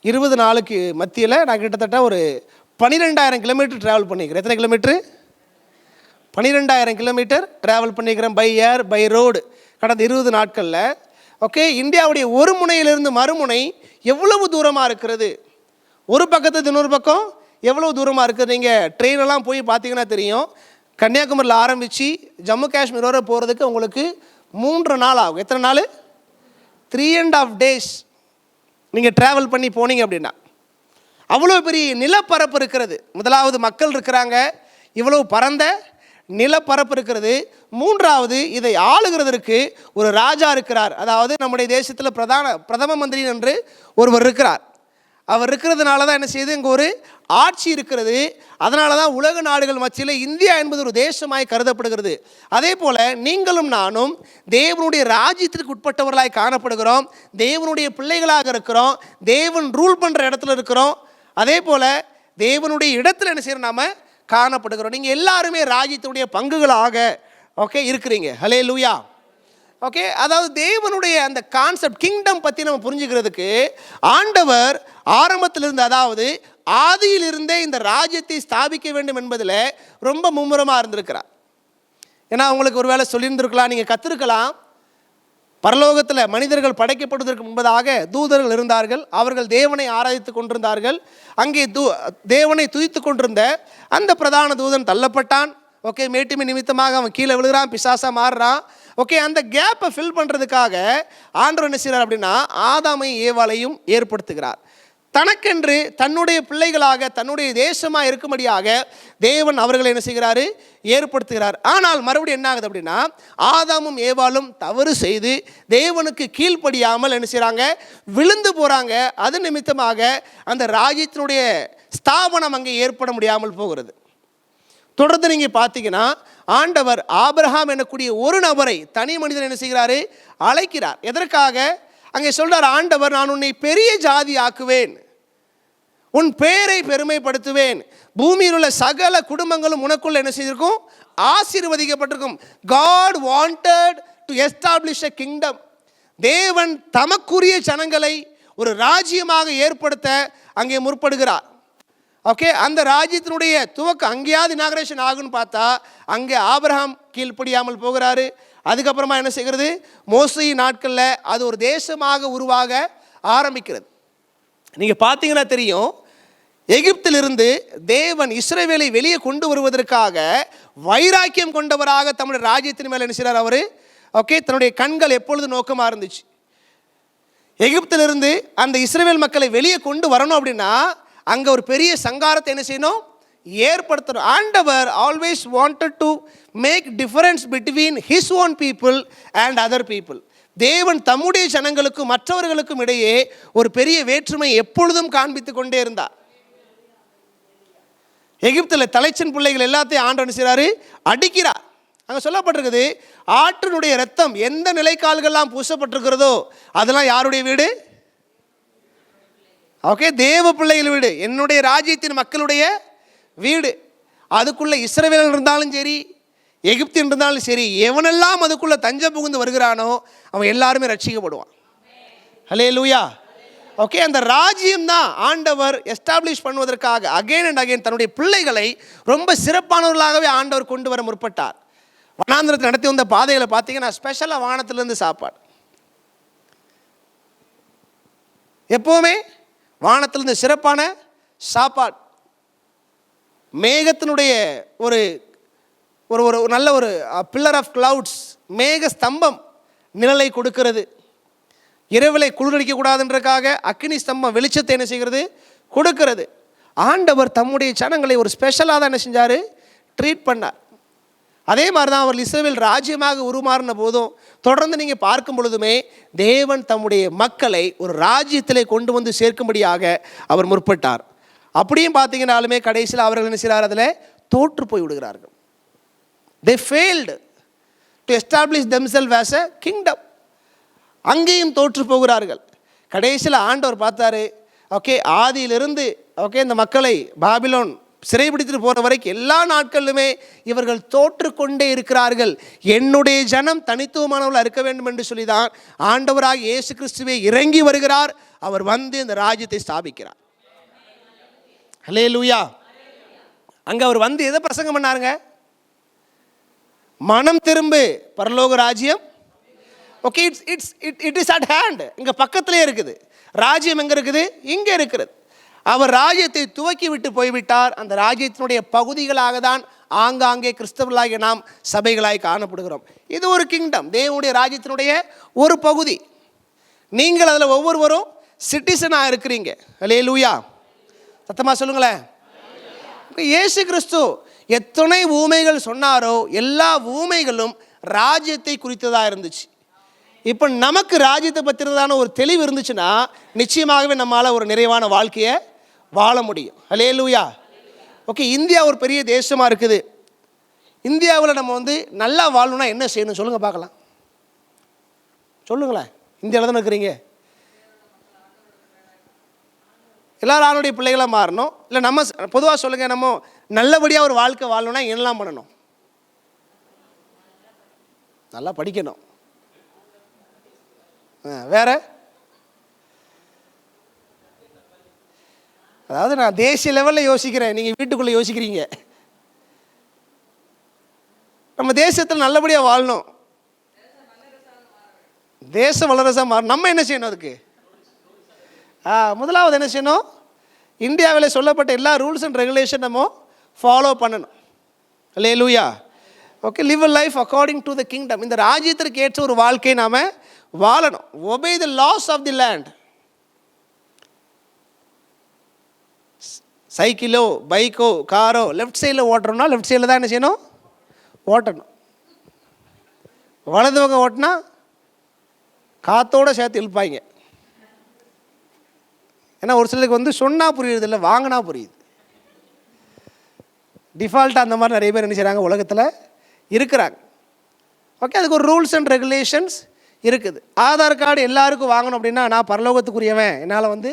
Speaker 3: 20 நாளுக்கு மத்தியில் நான் கிட்டத்தட்ட ஒரு 12,000 கிலோமீட்டர் ட்ராவல் பண்ணிக்கிறேன். எத்தனை கிலோமீட்ரு? 12,000 கிலோமீட்டர் ட்ராவல் பண்ணிக்கிறேன், பை ஏர் பை ரோடு, கடந்த 20 நாட்களில். ஓகே, இந்தியாவுடைய ஒரு முனையிலிருந்து மறுமுனை எவ்வளவு தூரமாக இருக்கிறது, ஒரு பக்கத்து இன்னொரு பக்கம் எவ்வளோ தூரமாக இருக்குது. நீங்கள் ட்ரெயினெல்லாம் போய் பார்த்தீங்கன்னா தெரியும். கன்னியாகுமரியில் ஆரம்பித்து ஜம்மு காஷ்மீர் வரை போகிறதுக்கு உங்களுக்கு 3 நாள் ஆகும். எத்தனை நாள்?
Speaker 6: 3.5 days நீங்கள் ட்ராவல் பண்ணி போனீங்க அப்படின்னா அவ்வளோ பெரிய நிலப்பரப்பு இருக்கிறது. முதலாவது மக்கள் இருக்கிறாங்க, இவ்வளவு பரந்த நிலப்பரப்பு இருக்கிறது. மூன்றாவது இதை ஆளுகிறதற்கு ஒரு ராஜா இருக்கிறார். அதாவது நம்முடைய தேசத்தில் பிரதம மந்திரி என்று ஒருவர் இருக்கிறார். அவர் இருக்கிறதுனால தான் என்ன செய்யுது, இங்கே ஒரு ஆட்சி இருக்கிறது. அதனால தான் உலக நாடுகள் மத்தியில் இந்தியா என்பது ஒரு தேசமாய் கருதப்படுகிறது. அதே போல் நீங்களும் நானும் தேவனுடைய ராஜ்யத்திற்கு உட்பட்டவர்களாய் காணப்படுகிறோம், தேவனுடைய பிள்ளைகளாக இருக்கிறோம், தேவன் ரூல் பண்ணுற இடத்துல இருக்கிறோம். அதே போல் தேவனுடைய இடத்துல என்ன செய்யறோம், நாம காணப்படுகிறோம். நீங்கள் எல்லாருமே ராஜ்யத்துடைய பங்குகளாக இருக்கிறீங்க. ஹல்லேலூயா. அதாவது தேவனுடைய அந்த கான்செப்ட் கிங்டம் பற்றி நம்ம புரிஞ்சுக்கிறதுக்கு ஆண்டவர் ஆரம்பத்திலிருந்து, அதாவது ஆதியிலிருந்தே இந்த ராஜ்யத்தை ஸ்தாபிக்க வேண்டும் என்பதில் ரொம்ப மும்முரமாக இருந்திருக்கிறார். ஏன்னா அவங்களுக்கு ஒரு வேளை சொல்லியிருந்திருக்கலாம், நீங்கள் கற்றுருக்கலாம், பரலோகத்தில் மனிதர்கள் படைக்கப்படுவதற்கு முன்பதாக தூதர்கள் இருந்தார்கள், அவர்கள் தேவனை ஆராதித்து கொண்டிருந்தார்கள். அங்கே தேவனை துதித்து கொண்டிருந்த அந்த பிரதான தூதன் தள்ளப்பட்டான். மேட்டுமை நிமித்தமாக அவன் கீழே விழுகிறான், பிசாசா மாறுறான். அந்த கேப்பை ஃபில் பண்ணுறதுக்காக ஆண்டவர் என்ன செய்கிறார் அப்படின்னா ஆதாமையும் ஏவாளையும் ஏற்படுத்துகிறார். தனக்கென்று தன்னுடைய பிள்ளைகளாக தன்னுடைய தேசமாக இருக்கும்படியாக தேவன் அவர்களை என்ன செய்கிறாரு, ஏற்படுத்துகிறார். ஆனால் மறுபடியும் என்ன ஆகுது அப்படின்னா ஆதாமும் ஏவாளும் தவறு செய்து தேவனுக்கு கீழ்ப்படியாமல் என்ன செய்கிறாங்க, விழுந்து போகிறாங்க. அது நிமித்தமாக அந்த ராஜ்யத்தினுடைய ஸ்தாபனம் அங்கே ஏற்பட முடியாமல் போகிறது. தொடர்ந்து நீங்கள் பார்த்தீங்கன்னா ஆண்டவர் ஆபிரகாம் எனக்கூடிய ஒரு நபரை, தனி மனிதன் என்ன செய்கிறாரு, அழைக்கிறார். எதற்காக? அங்கே சொல்றார் ஆண்டவர், நான் உன்னை பெரிய ஜாதி ஆக்குவேன், உன் பேரை பெருமைப்படுத்துவேன், பூமியில் உள்ள சகல குடும்பங்களும் உனக்குள்ள என்ன செய்திருக்கும், ஆசீர்வதிக்கப்பட்டிருக்கும். God wanted to establish a kingdom. தேவன் தமக்குரிய ஜனங்களை ஒரு ராஜ்யமாக ஏற்படுத்த அங்கே முற்படுகிறார். அந்த ராஜ்யத்தினுடைய துவக்கம் அங்கேயாவது இனாகரேஷன் ஆகுன்னு பார்த்தா அங்கே ஆபிரகாம் கீழ்ப்படியாமல் போகிறாரு. அதுக்கப்புறமா என்ன செய்கிறது, மோசே நாட்களில் அது ஒரு தேசமாக உருவாக ஆரம்பிக்கிறது. நீங்கள் பார்த்தீங்கன்னா தெரியும், எகிப்திலிருந்து தேவன் இஸ்ரவேலை வெளியே கொண்டு வருவதற்காக வைராக்கியம் கொண்டவராக தம்முடைய ராஜ்யத்தின் மேலே என்ன செய்கிறார் அவர். தன்னுடைய கண்கள் எப்பொழுது நோக்கமாக இருந்துச்சு. எகிப்திலிருந்து அந்த இஸ்ரவேல் மக்களை வெளியே கொண்டு வரணும் அப்படின்னா அங்கே ஒரு பெரிய சங்காரத்தை என்ன செய்யணும், ஏற்படுத்தணும். ஆண்டவர் always wanted to make difference between his own people and other people. தேவன் தம்முடைய ஜனங்களுக்கும் மற்றவர்களுக்கும் இடையே ஒரு பெரிய வேற்றுமை எப்பொழுதும் காண்பித்து கொண்டே இருந்தார். எகிப்தில் தலைச்சன் பிள்ளைகள் எல்லாத்தையும் ஆண்டவர் செய்கிறாரு, அடிக்கிறார். அங்கே சொல்லப்பட்டிருக்குது, ஆற்றினுடைய ரத்தம் எந்த நிலைக்கால்கள்லாம் பூசப்பட்டிருக்கிறதோ அதெல்லாம் யாருடைய வீடு, தேவ பிள்ளைகள் வீடு, என்னுடைய ராஜ்யத்தின் மக்களுடைய வீடு. அதுக்குள்ளே இஸ்ரவேல் இருந்தாலும் சரி, எகிப்தின் இருந்தாலும் சரி, எவனெல்லாம் அதுக்குள்ளே தஞ்சம் புகுந்து வருகிறானோ அவன் எல்லாருமே ரட்சிக்கப்படுவான். ஹல்லேலூயா. அந்த ராஜ்யம் தான் ஆண்டவர் எஸ்டாப்ளிஷ் பண்ணுவதற்காக அகைன் அண்ட் அகைன் தன்னுடைய பிள்ளைகளை ரொம்ப சிறப்பானவர்களாகவே ஆண்டவர் கொண்டு வர முற்பட்டார். வனாந்திரத்தில் நடத்தி வந்த பாதைகளை பார்த்தீங்கன்னா ஸ்பெஷலாக வானத்திலிருந்து சாப்பாடு. எப்போவுமே வானத்திலிருந்து சிறப்பான சாப்பாடு. மேகத்தினுடைய ஒரு ஒரு ஒரு நல்ல ஒரு பில்லர் ஆஃப் கிளவுட்ஸ், மேக ஸ்தம்பம் நிழலை கொடுக்கிறது. இரவிலை குளிரடிக்கக்கூடாதுன்றதுக்காக அக்னி ஸ்தம்பம் வெளிச்சத்தை என்ன செய்கிறது, கொடுக்கிறது. ஆண்டவர் தம்முடைய ஜனங்களை ஒரு ஸ்பெஷலாக தான் என்ன செஞ்சார், ட்ரீட் பண்ணார். அதே மாதிரி தான் அவர் இஸ்ரவேல் ராஜ்யமாக உருமாறின போதும் தொடர்ந்து நீங்கள் பார்க்கும் பொழுதுமே தேவன் தம்முடைய மக்களை ஒரு ராஜ்யத்திலே கொண்டு வந்து சேர்க்கும்படியாக அவர் முற்பட்டார். அப்படியும் பார்த்தீங்கன்னாலுமே கடைசியில் அவர்கள் என்ன செய்கிறார், அதில் தோற்று போய் விடுகிறார்கள். They failed to establish themselves as a kingdom. அங்கேயும் தோற்று போகிறார்கள். கடைசியில் ஆண்டவர் பார்த்தாரு, ஆதியிலிருந்து இந்த மக்களை பாபிலோன் சிறைபிடித்துட்டு போகிற வரைக்கும் எல்லா நாட்களிலுமே இவர்கள் தோற்றுக்கொண்டே இருக்கிறார்கள், என்னுடைய ஜனம் தனித்துவமானவர்களாக இருக்க வேண்டும் என்று சொல்லி தான் ஆண்டவராக இயேசு கிறிஸ்துவே இறங்கி வருகிறார். அவர் வந்து இந்த ராஜ்யத்தை ஸ்தாபிக்கிறார். ஹல்லேலூயா. அங்கே அவர் வந்து எதை பிரசங்கம் பண்ணாருங்க, மனம் திரும்பு, பரலோக ராஜ்யம் இட் இஸ் அட் ஹேண்ட், இங்கே பக்கத்திலே இருக்குது. ராஜ்யம் எங்கே இருக்குது, இங்கே இருக்கிறது. அவர் ராஜ்யத்தை துவக்கி விட்டு போய்விட்டார். அந்த ராஜ்யத்தினுடைய பகுதிகளாக தான் ஆங்காங்கே கிறிஸ்தவர்களாகிய நாம் சபைகளாய் காணப்படுகிறோம். இது ஒரு கிங்டம், தேவனுடைய ராஜ்யத்தினுடைய ஒரு பகுதி. நீங்கள் அதில் ஒவ்வொருவரும் சிட்டிசனாக இருக்கிறீங்க. அல்லேலூயா, சத்தமாக சொல்லுங்களேன். இயேசு கிறிஸ்து எத்தனை ஊமைகள் சொன்னாரோ எல்லா ஊமைகளும் ராஜ்யத்தை குறித்ததாக இருந்துச்சு. இப்போ நமக்கு ராஜ்யத்தை பற்றினதான ஒரு தெளிவு இருந்துச்சுன்னா நிச்சயமாகவே நம்மளால் ஒரு நிறைவான வாழ்க்கையை வாழ முடியும். அல்லேலூயா. ஓகே, இந்தியா ஒரு பெரிய தேசமாக இருக்குது. இந்தியாவில் நம்ம வந்து நல்லா வாழணும்னா என்ன செய்யணும் சொல்லுங்கள் பார்க்கலாம். சொல்லுங்களேன். இந்தியாவில் தானே இருக்கிறீங்க. எல்லாரும் ஆளுடைய பிள்ளைகளாக மாறணும். இல்லை நம்ம பொதுவாக சொல்லுங்கள், நம்ம நல்லபடியாக ஒரு வாழ்க்கை வாழணும்னா என்னெல்லாம் பண்ணணும்? நல்லா படிக்கணும். வேற, அதாவது நான் தேசிய லெவலில் யோசிக்கிறேன், நீங்கள் வீட்டுக்குள்ளே யோசிக்கிறீங்க. நம்ம தேசத்தில் நல்லபடியாக வாழணும், தேசம் வல்லரசாக மாறணும். நம்ம என்ன செய்யணும் அதுக்கு? முதலாவது என்ன செய்யணும்? இந்தியாவில் சொல்லப்பட்ட எல்லா ரூல்ஸ் அண்ட் ரெகுலேஷன் நம்ம ஃபாலோ பண்ணணும். Hallelujah. Okay, live a life according to the kingdom. இந்த ராஜ்யத்திற்கு ஏற்ற ஒரு வாழ்க்கையை நாம் வாழணும். Obey the laws of the land. சைக்கிளோ பைக்கோ காரோ லெஃப்ட் சைடில் ஓட்டுறோம்னா லெஃப்ட் சைடில் தான் என்ன செய்யணும்? ஓட்டணும். வலது பக்கம் ஓட்டினா காற்றோடு சேர்த்து இழுப்பாங்க. ஏன்னா ஒரு சிலருக்கு வந்து சொன்னால் புரியுறது இல்லை, வாங்கினா புரியுது. டிஃபால்ட்டாக அந்த மாதிரி நிறைய பேர் என்ன செய்கிறாங்க உலகத்தில் இருக்கிறாங்க. ஓகே, அதுக்கு ஒரு ரூல்ஸ் அண்ட் ரெகுலேஷன்ஸ் இருக்குது. ஆதார் கார்டு எல்லாருக்கும் வாங்கணும் அப்படின்னா நான் பரலோகத்துக்குரியவன், என்னால் வந்து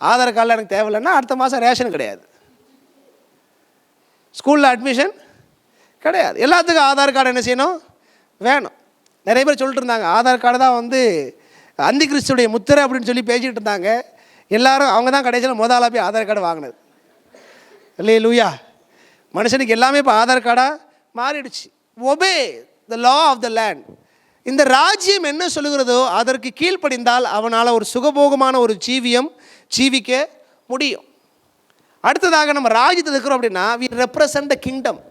Speaker 6: ஆதார் கார்டில் எனக்கு தேவையில்லைன்னா அடுத்த மாதம் ரேஷன் கிடையாது, ஸ்கூலில் அட்மிஷன் கிடையாது. எல்லாத்துக்கும் ஆதார் கார்டு என்ன செய்யணும்? வேணும். நிறைய பேர் சொல்லிட்டு இருந்தாங்க ஆதார் கார்டு தான் வந்து அந்தி கிறிஸ்துடைய முத்திரை அப்படின்னு சொல்லி பேசிக்கிட்டு இருந்தாங்க. எல்லாரும் அவங்க தான் கடைசியில் முதலாக போய் ஆதார் கார்டு வாங்கினது. அல்லேலூயா. மனுஷனுக்கு எல்லாமே இப்போ ஆதார் கார்டாக மாறிடுச்சு. Obey the law of the land. இந்த ராஜ்யம் என்ன சொல்லுகிறதோ அதற்கு கீழ்ப்படிந்தால் அவனால் ஒரு சுகபோகமான ஒரு ஜீவிக்க முடியும். அடுத்ததாக நம்ம ராஜ்யத்தில் இருக்கிறோம் அப்படின்னா வி ரெப்ரசன்ட் த கிங்டம்.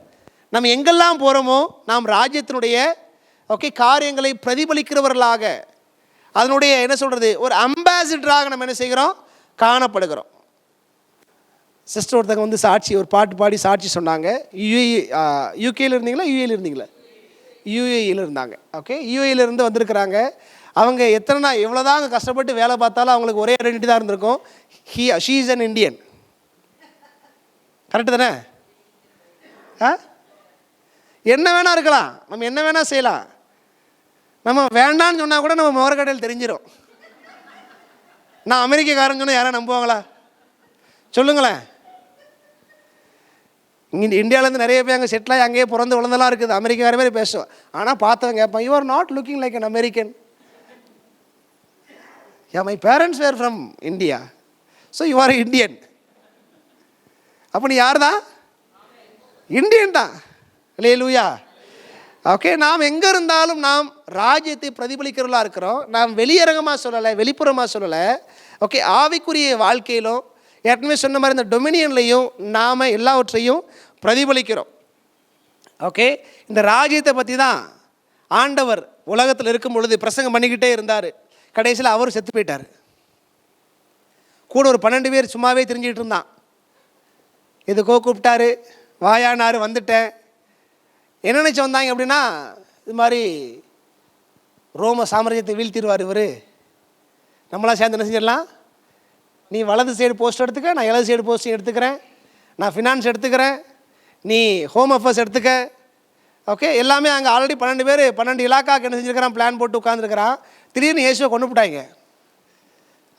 Speaker 6: நம்ம எங்கெல்லாம் போகிறோமோ நாம் ராஜ்யத்தினுடைய காரியங்களை பிரதிபலிக்கிறவர்களாக, அதனுடைய என்ன சொல்கிறது, ஒரு அம்பாசிடராக நம்ம என்ன செய்கிறோம்? காணப்படுகிறோம். சிஸ்டர் ஒருத்தங்க வந்து சாட்சி, ஒரு பாட்டு பாடி சாட்சி சொன்னாங்க. யூகேயில் இருந்தீங்களா யூஏயில் இருந்தீங்களா? யூஏயில் இருந்தாங்க. ஓகே, யூஏயிலிருந்து வந்திருக்கிறாங்க. அவங்க எவ்வளோதாங்க கஷ்டப்பட்டு வேலை பார்த்தாலும் அவங்களுக்கு ஒரே ஐடென்டிட்டி தான் இருந்திருக்கும், she is an Indian. Correct தானே? என்ன வேணா இருக்கலாம், நம்ம என்ன வேணா செய்யலாம். நம்ம வேண்டான்னு சொன்னால் கூட நம்ம முகக்கடையில் தெரிஞ்சிடும். நான் அமெரிக்காக்காரன் சொன்னால் யாரும் நம்புவாங்களா? சொல்லுங்களேன். இங்கே இந்தியாவிலேருந்து நிறைய பேர் அங்கே செட்டில் ஆகி அங்கேயே பிறந்து வளர்ந்தெல்லாம் இருக்குது, அமெரிக்கார மாதிரி பேசுவோம். ஆனால் பார்த்தவங்க கேட்பான், you are not looking like an American. My parents were from India, so you are Indian. அப்போ நீ யார் தான்? இண்டியன் தான். அல்லேலூயா. ஓகே, நாம் எங்கே இருந்தாலும் நாம் ராஜ்யத்தை பிரதிபலிக்கிறவர்களாக இருக்கிறோம். நாம் வெளியரங்கமாக சொல்லலை, வெளிப்புறமாக சொல்லலை. ஓகே, ஆவிக்குரிய வாழ்க்கையிலும் ஏற்கனவே சொன்ன மாதிரி இந்த டொமினியன்லையும் நாம் எல்லாவற்றையும் பிரதிபலிக்கிறோம். ஓகே, இந்த ராஜ்யத்தை பற்றி தான் ஆண்டவர் உலகத்தில் இருக்கும் பொழுது பிரசங்கம் பண்ணிக்கிட்டே இருந்தார். கடைசியில் அவர் செத்து போயிட்டார். கூட ஒரு 12 பேர் சும்மாவே தெரிஞ்சுக்கிட்டு இருந்தான். எதுக்கோ கூப்பிட்டாரு, வாயானார், வந்துட்டேன். என்ன நினச்சி வந்தாங்க அப்படின்னா, இது மாதிரி ரோம சாம்ராஜ்யத்தை வீழ்த்திடுவார் இவர், நம்மளாம் சேர்ந்து என்ன செஞ்சிடலாம், நீ வலது சைடு போஸ்ட் எடுத்துக்க, நான் இடது சைடு போஸ்டிங் எடுத்துக்கிறேன், நான் ஃபினான்ஸ் எடுத்துக்கிறேன், நீ ஹோம் அஃபேர்ஸ் எடுத்துக்க. ஓகே, எல்லாமே அங்கே ஆல்ரெடி 12 பேர் 12 இலாக்காவுக்கு என்ன செஞ்சுருக்கிறான், பிளான் போட்டு உட்காந்துருக்கிறான். திடீர்னு இயேசுவை கொண்டு போட்டாங்க.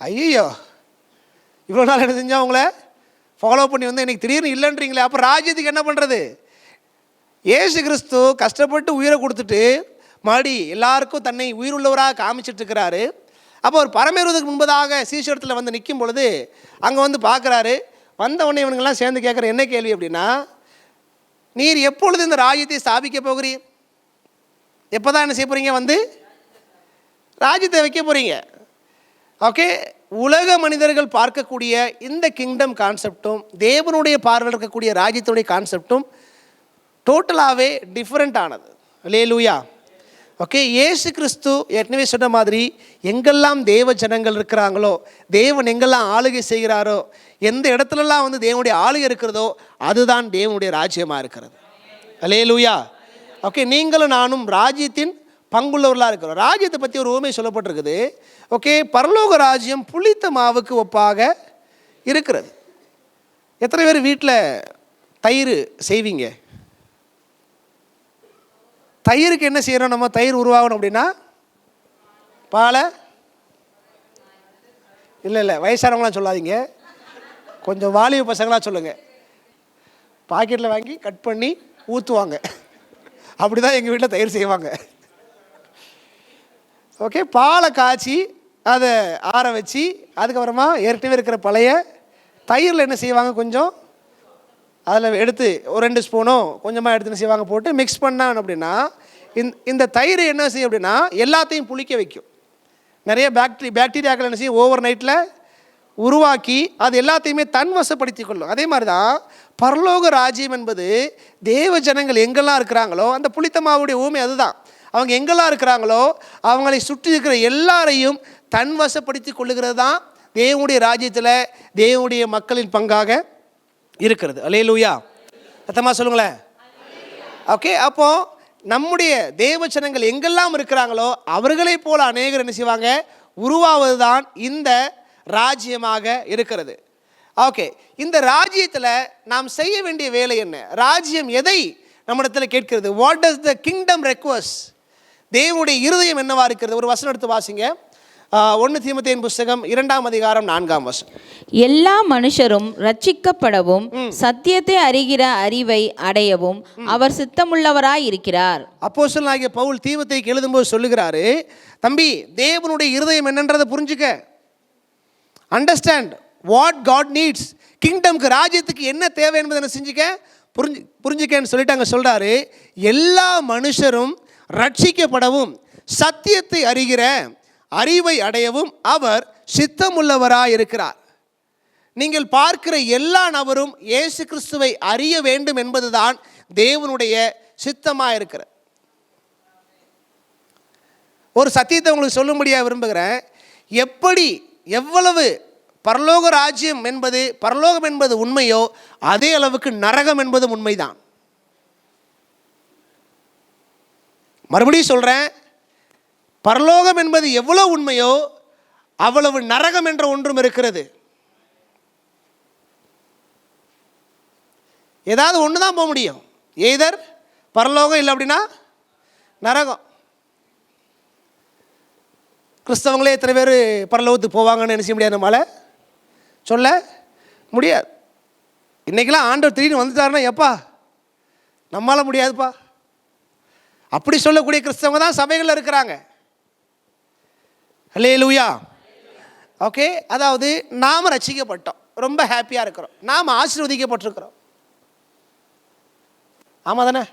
Speaker 6: ஐயோ, இவ்வளோ நாள் என்ன செஞ்சால் அவங்கள ஃபாலோ பண்ணி வந்து இன்றைக்கி திடீர்னு இல்லைன்றீங்களே, அப்போ ராஜ்யத்துக்கு என்ன பண்ணுறது? இயேசு கிறிஸ்து கஷ்டப்பட்டு உயிரை கொடுத்துட்டு மறுபடி எல்லாருக்கும் தன்னை உயிருள்ளவராக காமிச்சிட்ருக்கிறாரு. அப்போ ஒரு பரமேறுவதற்கு முன்பதாக சீஷரத்தில் வந்து நிற்கும் பொழுது அங்கே வந்து பார்க்குறாரு. வந்த உடனே இவனுங்கெல்லாம் சேர்ந்து கேட்குற என்ன கேள்வி அப்படின்னா, நீர் எப்பொழுது இந்த ராஜ்யத்தை ஸ்தாபிக்க போகிறீர்? எப்போ தான் என்ன செய்ய போகிறீங்க, வந்து ராஜ்யத்தை வைக்க போகிறீங்க? ஓகே, உலக மனிதர்கள் பார்க்கக்கூடிய இந்த கிங்டம் கான்செப்டும் தேவனுடைய பார்வையில் இருக்கக்கூடிய ராஜ்யத்துடைய கான்செப்டும் டோட்டலாகவே டிஃப்ரெண்ட் ஆனது. அல்லேலூயா. ஓகே, இயேசு கிறிஸ்து ஏற்கனவே சொன்ன மாதிரி எங்கெல்லாம் தேவ ஜனங்கள் இருக்கிறாங்களோ, தேவன் எங்கெல்லாம் ஆளுகை செய்கிறாரோ, எந்த இடத்துலலாம் வந்து தேவனுடைய ஆளுகை இருக்கிறதோ அதுதான் தேவனுடைய ராஜ்யமாக இருக்கிறது. அல்லேலூயா. ஓகே, நீங்களும் நானும் ராஜ்யத்தின் பங்குள்ளவர்களாக இருக்கிறோம். ராஜ்யத்தை பற்றி ஒரு உவமை சொல்லப்பட்டிருக்குது. ஓகே, பரலோக ராஜ்யம் புளித்த மாவுக்கு ஒப்பாக இருக்கிறது. எத்தனை பேர் வீட்டில் தயிர் செய்வீங்க? தயிருக்கு என்ன செய்கிறோம்? நம்ம தயிர் உருவாகணும் அப்படின்னா பாலை இல்லை வயசானவங்களாம் சொல்லாதீங்க, கொஞ்சம் வாலிப பசங்களாம் சொல்லுங்கள். பாக்கெட்டில் வாங்கி கட் பண்ணி ஊற்றுவாங்க. அப்படி தான் எங்கள் வீட்டில் தயிர் செய்வாங்க. ஓகே, பாலை காய்ச்சி அதை ஆற வச்சு அதுக்கப்புறமா ஏற்கனவே இருக்கிற பழைய தயிரில் என்ன செய்வாங்க, கொஞ்சம் அதில் எடுத்து ஒரு 2 ஸ்பூனோ கொஞ்சமாக எடுத்து என்ன செய்வாங்க, போட்டு மிக்ஸ் பண்ணான் அப்படின்னா இந்த தயிர் என்ன செய்யும் அப்படின்னா எல்லாத்தையும் புளிக்க வைக்கும். நிறைய பாக்டீரியாக்கள் என்ன செய்யும், ஓவர் நைட்டில் உருவாக்கி அது எல்லாத்தையுமே தன்வசப்படுத்தி கொள்ளும். அதே மாதிரி தான் பரலோக ராஜ்யம் என்பது தேவ ஜனங்கள் எங்கெல்லாம் இருக்கிறாங்களோ, அந்த புளித்தமாவுடைய ஊமை அதுதான். அவங்க எங்கெல்லாம் இருக்கிறாங்களோ அவங்களை சுற்றி இருக்கிற எல்லாரையும் தன்வசப்படுத்தி கொள்ளுகிறது தான் தேவனுடைய ராஜ்யத்தில் தேவனுடைய மக்களின் பங்காக இருக்கிறது. அல்லேலூயா. சத்தமா சொல்லுங்களேன். ஓகே, அப்போ நம்முடைய தேவஜனங்கள் எங்கெல்லாம் இருக்கிறாங்களோ அவர்களை போல அநேகர் என்ன செய்வாங்க, உருவாவது தான் இந்த ராஜ்யமாக இருக்கிறது. ஓகே, இந்த ராஜ்யத்தில் நாம் செய்ய வேண்டிய வேலை என்ன? ராஜ்யம் எதை நம்மிடத்தில் கேட்கிறது? What does the kingdom request? தேவனுடைய இருதயம் என்னவா இருக்கிறது? ஒரு வசனம் எடுத்து வாசிங்க. 1 தீமோத்தேயுவின் புஸ்தகம் 2ஆம் அதிகாரம் 4ஆம் வசனம்.
Speaker 4: எல்லா மனுஷரும் ரட்சிக்கப்படவும் சத்தியத்தை அறிகிற அறிவை அடையவும் அவர் சித்தமுள்ளவராய் இருக்கிறார்.
Speaker 6: அப்போஸ்தலனாகிய பவுல் தீமோத்தேயுக்கு எழுதும்போது சொல்லுகிறாரு, தம்பி, தேவனுடைய இருதயம் என்னன்றதை புரிஞ்சுக்க. Understand what God needs. கிங்டம்க்கு, ராஜ்யத்துக்கு என்ன தேவை என்பதை என்ன செஞ்சுக்க, புரிஞ்சுக்கன்னு சொல்லிட்டு அங்கே சொல்கிறாரு, எல்லா மனுஷரும் ரட்சிக்கப்படவும் சத்தியத்தை அறிகிற அறிவை அடையவும் அவர் சித்தமுள்ளவராய் இருக்கிறார். நீங்கள் பார்க்கிற எல்லா நபரும் இயேசு கிறிஸ்துவை அறிய வேண்டும் என்பதுதான் தேவனுடைய சித்தமாக இருக்கிறது. ஒரு சத்தியத்தை உங்களுக்கு சொல்லும்படியாக விரும்புகிறேன். எவ்வளவு பரலோக ராஜ்யம் என்பது, பரலோகம் என்பது உண்மையோ அதே அளவுக்கு நரகம் என்பதும் உண்மைதான். மறுபடியும் சொல்கிறேன், பரலோகம் என்பது எவ்வளவு உண்மையோ அவ்வளவு நரகம் என்ற ஒன்றும் இருக்கிறது. ஏதாவது ஒன்று தான் போக முடியும், எய்தர் பரலோகம் இல்லை அப்படின்னா நரகம். கிறிஸ்தவங்களே எத்தனை பேர் பரலோகத்துக்கு போவாங்கன்னு நினைச்ச முடியாது, நம்மளால் சொல்ல முடியாது. இன்றைக்கெல்லாம் ஆண்டவர் திடீர்னு வந்துட்டாருன்னா எப்பா நம்மளால் முடியாதுப்பா அப்படி சொல்லக்கூடிய கிறிஸ்தவங்க தான் சபைகளில் இருக்கிறாங்க. அல்லேலூயா. ஓகே, அதாவது நாம் ரட்சிக்கப்பட்டோம், ரொம்ப ஹாப்பியாக இருக்கிறோம், நாம் ஆசீர்வதிக்கப்பட்டிருக்கிறோம். ஆமாம் தானே?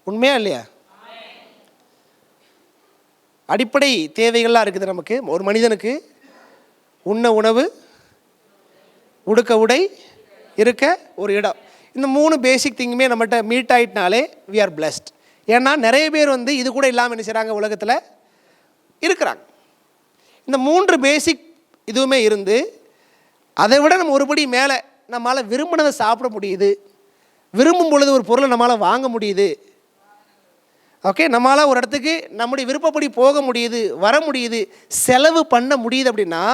Speaker 6: உண்மையா இல்லையா? அடிப்படை தேவைகள்லாம் இருக்குது நமக்கு. ஒரு மனிதனுக்கு உண்ண உணவு, உடுக்க உடை, இருக்க ஒரு இடம், இந்த 3 பேசிக் திங்குமே நம்மகிட்ட மீட் ஆகிட்டனாலே வி ஆர் பிளஸ்ட். ஏன்னா நிறைய பேர் வந்து இது கூட இல்லாமல் என்ன செய்கிறாங்க, உலகத்தில் இருக்கிறாங்க. இந்த 3 பேசிக் இதுவுமே இருந்து அதை விட நம்ம ஒருபடி மேலே நம்மளால் விரும்பினதை சாப்பிட முடியுது, விரும்பும் பொழுது ஒரு பொருளை நம்மளால் வாங்க முடியுது. ஓகே, நம்மளால் ஒரு இடத்துக்கு நம்முடைய விருப்பப்படி போக முடியுது, வர முடியுது, செலவு பண்ண முடியுது அப்படின்னா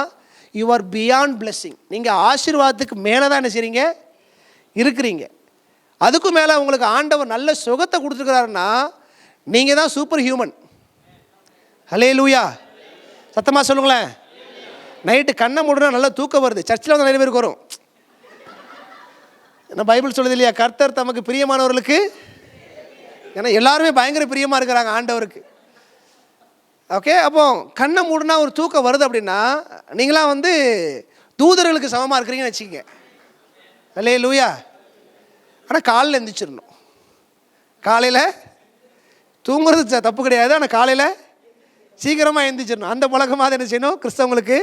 Speaker 6: யூ ஆர் பியாண்ட் பிளெஸ்ஸிங். நீங்கள் ஆசீர்வாதத்துக்கு மேலே தான் என்ன செய்கிறீங்க, இருக்கிறீங்க. அதுக்கும் மேலே உங்களுக்கு ஆண்டவர் நல்ல சுகத்தை கொடுத்துருக்கிறாருன்னா நீங்கள் தான் சூப்பர் ஹியூமன். அல்லேலூயா. சத்தமாக சொல்லுங்களேன். நைட்டு கண்ணை மூடுனா நல்லா தூக்கம் வருது. சர்ச்சில் வந்து நிறைய பேருக்கு வரும். என்ன பைபிள் சொல்லுது இல்லையா, கர்த்தர் தமக்கு பிரியமானவர்களுக்கு, ஏன்னா எல்லாருமே பயங்கர பிரியமாக இருக்கிறாங்க ஆண்டவருக்கு. ஓகே, அப்போ கண்ணை மூடுனா ஒரு தூக்கம் வருது அப்படின்னா நீங்களாம் வந்து தூதர்களுக்கு சமமாக இருக்கிறீங்கன்னு வச்சுக்கோங்க. அல்லேலூயா. ஆனால் காலையில் எந்திரிச்சிடணும். காலையில் தூங்குறது தப்பு கிடையாது, ஆனால் காலையில் சீக்கிரமாக எந்திரிச்சிடணும். அந்த பழக்கமாக என்ன செய்யணும், கிறிஸ்தவங்களுக்கு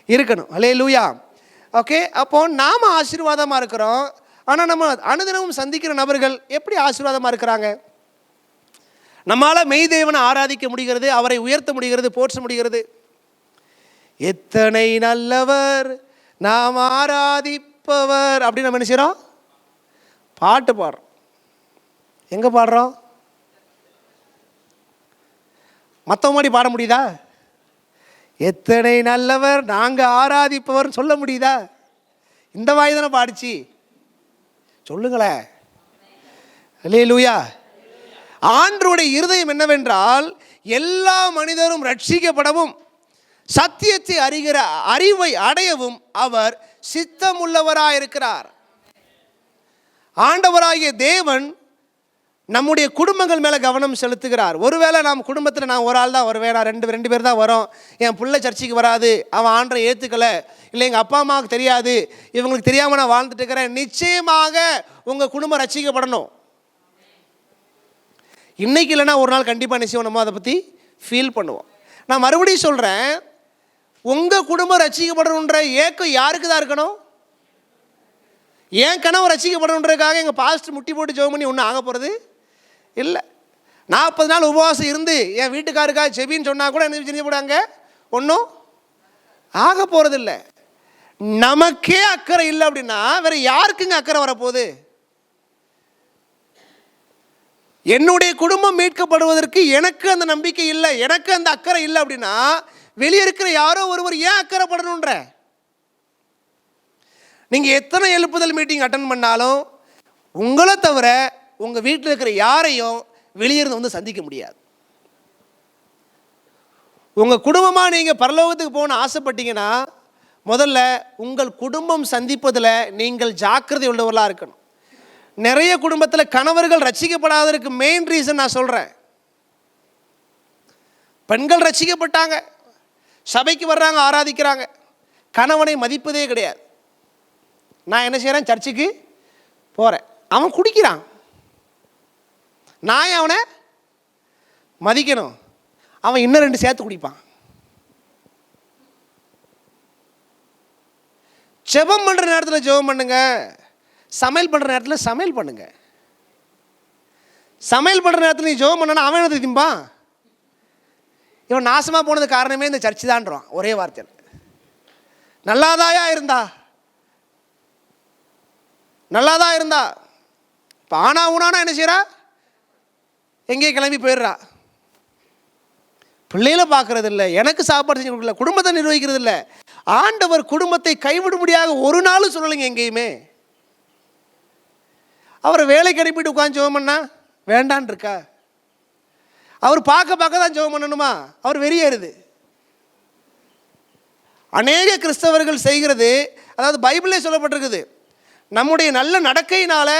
Speaker 6: இருக்கணும். அல்லேலூயா. ஓகே, அப்போது நாம் ஆசீர்வாதமாக இருக்கிறோம். ஆனால் நம்ம அனுதினமும் சந்திக்கிற நபர்கள் எப்படி ஆசீர்வாதமாக இருக்கிறாங்க? நம்மால் மெய் தேவனை ஆராதிக்க முடிகிறது, அவரை உயர்த்த முடிகிறது, போற்ற முடிகிறது. எத்தனை நல்லவர் நாம் ஆராதிப்பவர் அப்படின்னு நம்ம என்ன செய்கிறோம்? பாட்டு பாடுறோம். எங்கே பாடுறோம்? மற்றவங்க மாதிரி பாட முடியுதா? எத்தனை நல்லவர் நாங்கள் ஆராதிப்பவர் சொல்ல முடியுதா? இந்த வாய் தானே பாடிச்சு, சொல்லுங்களேன். அல்லேலூயா. ஆண்டவருடைய இருதயம் என்னவென்றால், எல்லா மனிதரும் ரட்சிக்கப்படவும் சத்தியத்தை அறிகிற அறிவை அடையவும் அவர் சித்தமுள்ளவராயிருக்கிறார். ஆண்டவராகிய தேவன் நம்முடைய குடும்பங்கள் மேலே கவனம் செலுத்துகிறார். ஒருவேளை நாம் குடும்பத்தில் நான் ஒரு ஆள் தான் வருவேன், நான் ரெண்டு பேர் தான் வரோம், என் பிள்ளை சர்ச்சைக்கு வராது, அவன் ஆண்டரை ஏற்றுக்கலை, இல்லை எங்கள் அப்பா அம்மாவுக்கு தெரியாது, இவங்களுக்கு தெரியாமல் நான் வாழ்ந்துட்டு இருக்கிறேன். நிச்சயமாக உங்கள் குடும்பம் ரட்சிக்கப்படணும். இன்றைக்கி இல்லைன்னா ஒரு நாள் கண்டிப்பாக நிச்சயம் நம்ம அதை பற்றி ஃபீல் பண்ணுவோம். நான் மறுபடியும் சொல்கிறேன், உங்கள் குடும்பம் ரட்சிக்கப்படணுன்ற ஏக்கம் யாருக்கு தான் இருக்கணும்? என் கனவு ரட்சிக்கப்படணுன்றதுக்காக எங்கள் பாஸ்டர் முட்டி போட்டு ஜெபம் பண்ணி ஒன்றும் ஆக போகிறது இல்லை. 40 நாள் உபவாசம் இருந்து என் வீட்டுக்காருக்காக செபின்னு சொன்னால் கூட என்ன செஞ்சு போடாங்க, ஒன்றும் ஆக போகிறது இல்லை. நமக்கே அக்கறை இல்லை அப்படின்னா வேறு யாருக்குங்க அக்கறை வரப்போகுது? என்னுடைய குடும்பம் மீட்கப்படுவதற்கு எனக்கு அந்த நம்பிக்கை இல்லை, எனக்கு அந்த அக்கறை இல்லை அப்படின்னா வெளியே இருக்கிற யாரோ ஒருவர் ஏன் அக்கறைப்படணுன்ற? நீங்கள் எத்தனை எழுப்புதல் மீட்டிங் அட்டன் பண்ணாலும் உங்களை தவிர உங்கள் வீட்டில் இருக்கிற யாரையும் வெளியிருந்து வந்து சந்திக்க முடியாது. உங்கள் குடும்பமாக நீங்கள் பரலோகத்துக்கு போகணும்னு ஆசைப்பட்டீங்கன்னா முதல்ல உங்கள் குடும்பம் சந்திப்பதில் நீங்கள் ஜாக்கிரதை உள்ளவர்களாக இருக்கணும். நிறைய குடும்பத்தில் கணவர்கள் ரட்சிக்கப்படாததற்கு மெயின் ரீசன் நான் சொல்கிறேன். பெண்கள் ரட்சிக்கப்பட்டாங்க, சபைக்கு வர்றாங்க, ஆராதிக்கிறாங்க, கணவனை மதிப்பதே கிடையாது. நான் என்ன செய்கிறேன், சர்ச்சுக்கு போகிறேன், அவன் குடிக்கிறான், நான் அவனை மதிக்கணும், அவன் இன்னும் 2 சேர்த்து குடிப்பான். ஜெபம் பண்ணுற நேரத்தில் ஜெபம் பண்ணுங்க, சமையல் பண்ணுற நேரத்தில் சமையல் பண்ணுங்க. சமையல் பண்ணுற நேரத்தில் நீ ஜெபம் பண்ணனா அவன் என்ன திம்பான்? இவன் நாசமாக போனது காரணமே இந்த சர்ச்சு தான்றான் ஒரே வார்த்தையில். நல்லாதாயா இருந்தா, நல்லாதான் இருந்தா, இப்போ ஆனா ஊனானா என்ன செய்கிறா, எங்கேயே கிளம்பி போயிடுறா. பிள்ளைகளை பார்க்கறது இல்லை, எனக்கு சாப்பாடு செஞ்சு கொடுக்கல, குடும்பத்தை நிர்வகிக்கிறது இல்லை. ஆண்டவர் குடும்பத்தை கைவிடும்படியாக ஒரு நாளும் சொல்லலைங்க எங்கேயுமே. அவர் வேலைக்கு அனுப்பிட்டு உட்காந்து ஜெபம் பண்ணா வேண்டான் இருக்கா? அவர் பார்க்க தான் ஜெபம் பண்ணணுமா? அவர் வெறியேறுது. அநேக கிறிஸ்தவர்கள் செய்கிறது, அதாவது பைபிளே சொல்லப்பட்டிருக்குது, நம்முடைய நல்ல நடக்கையினால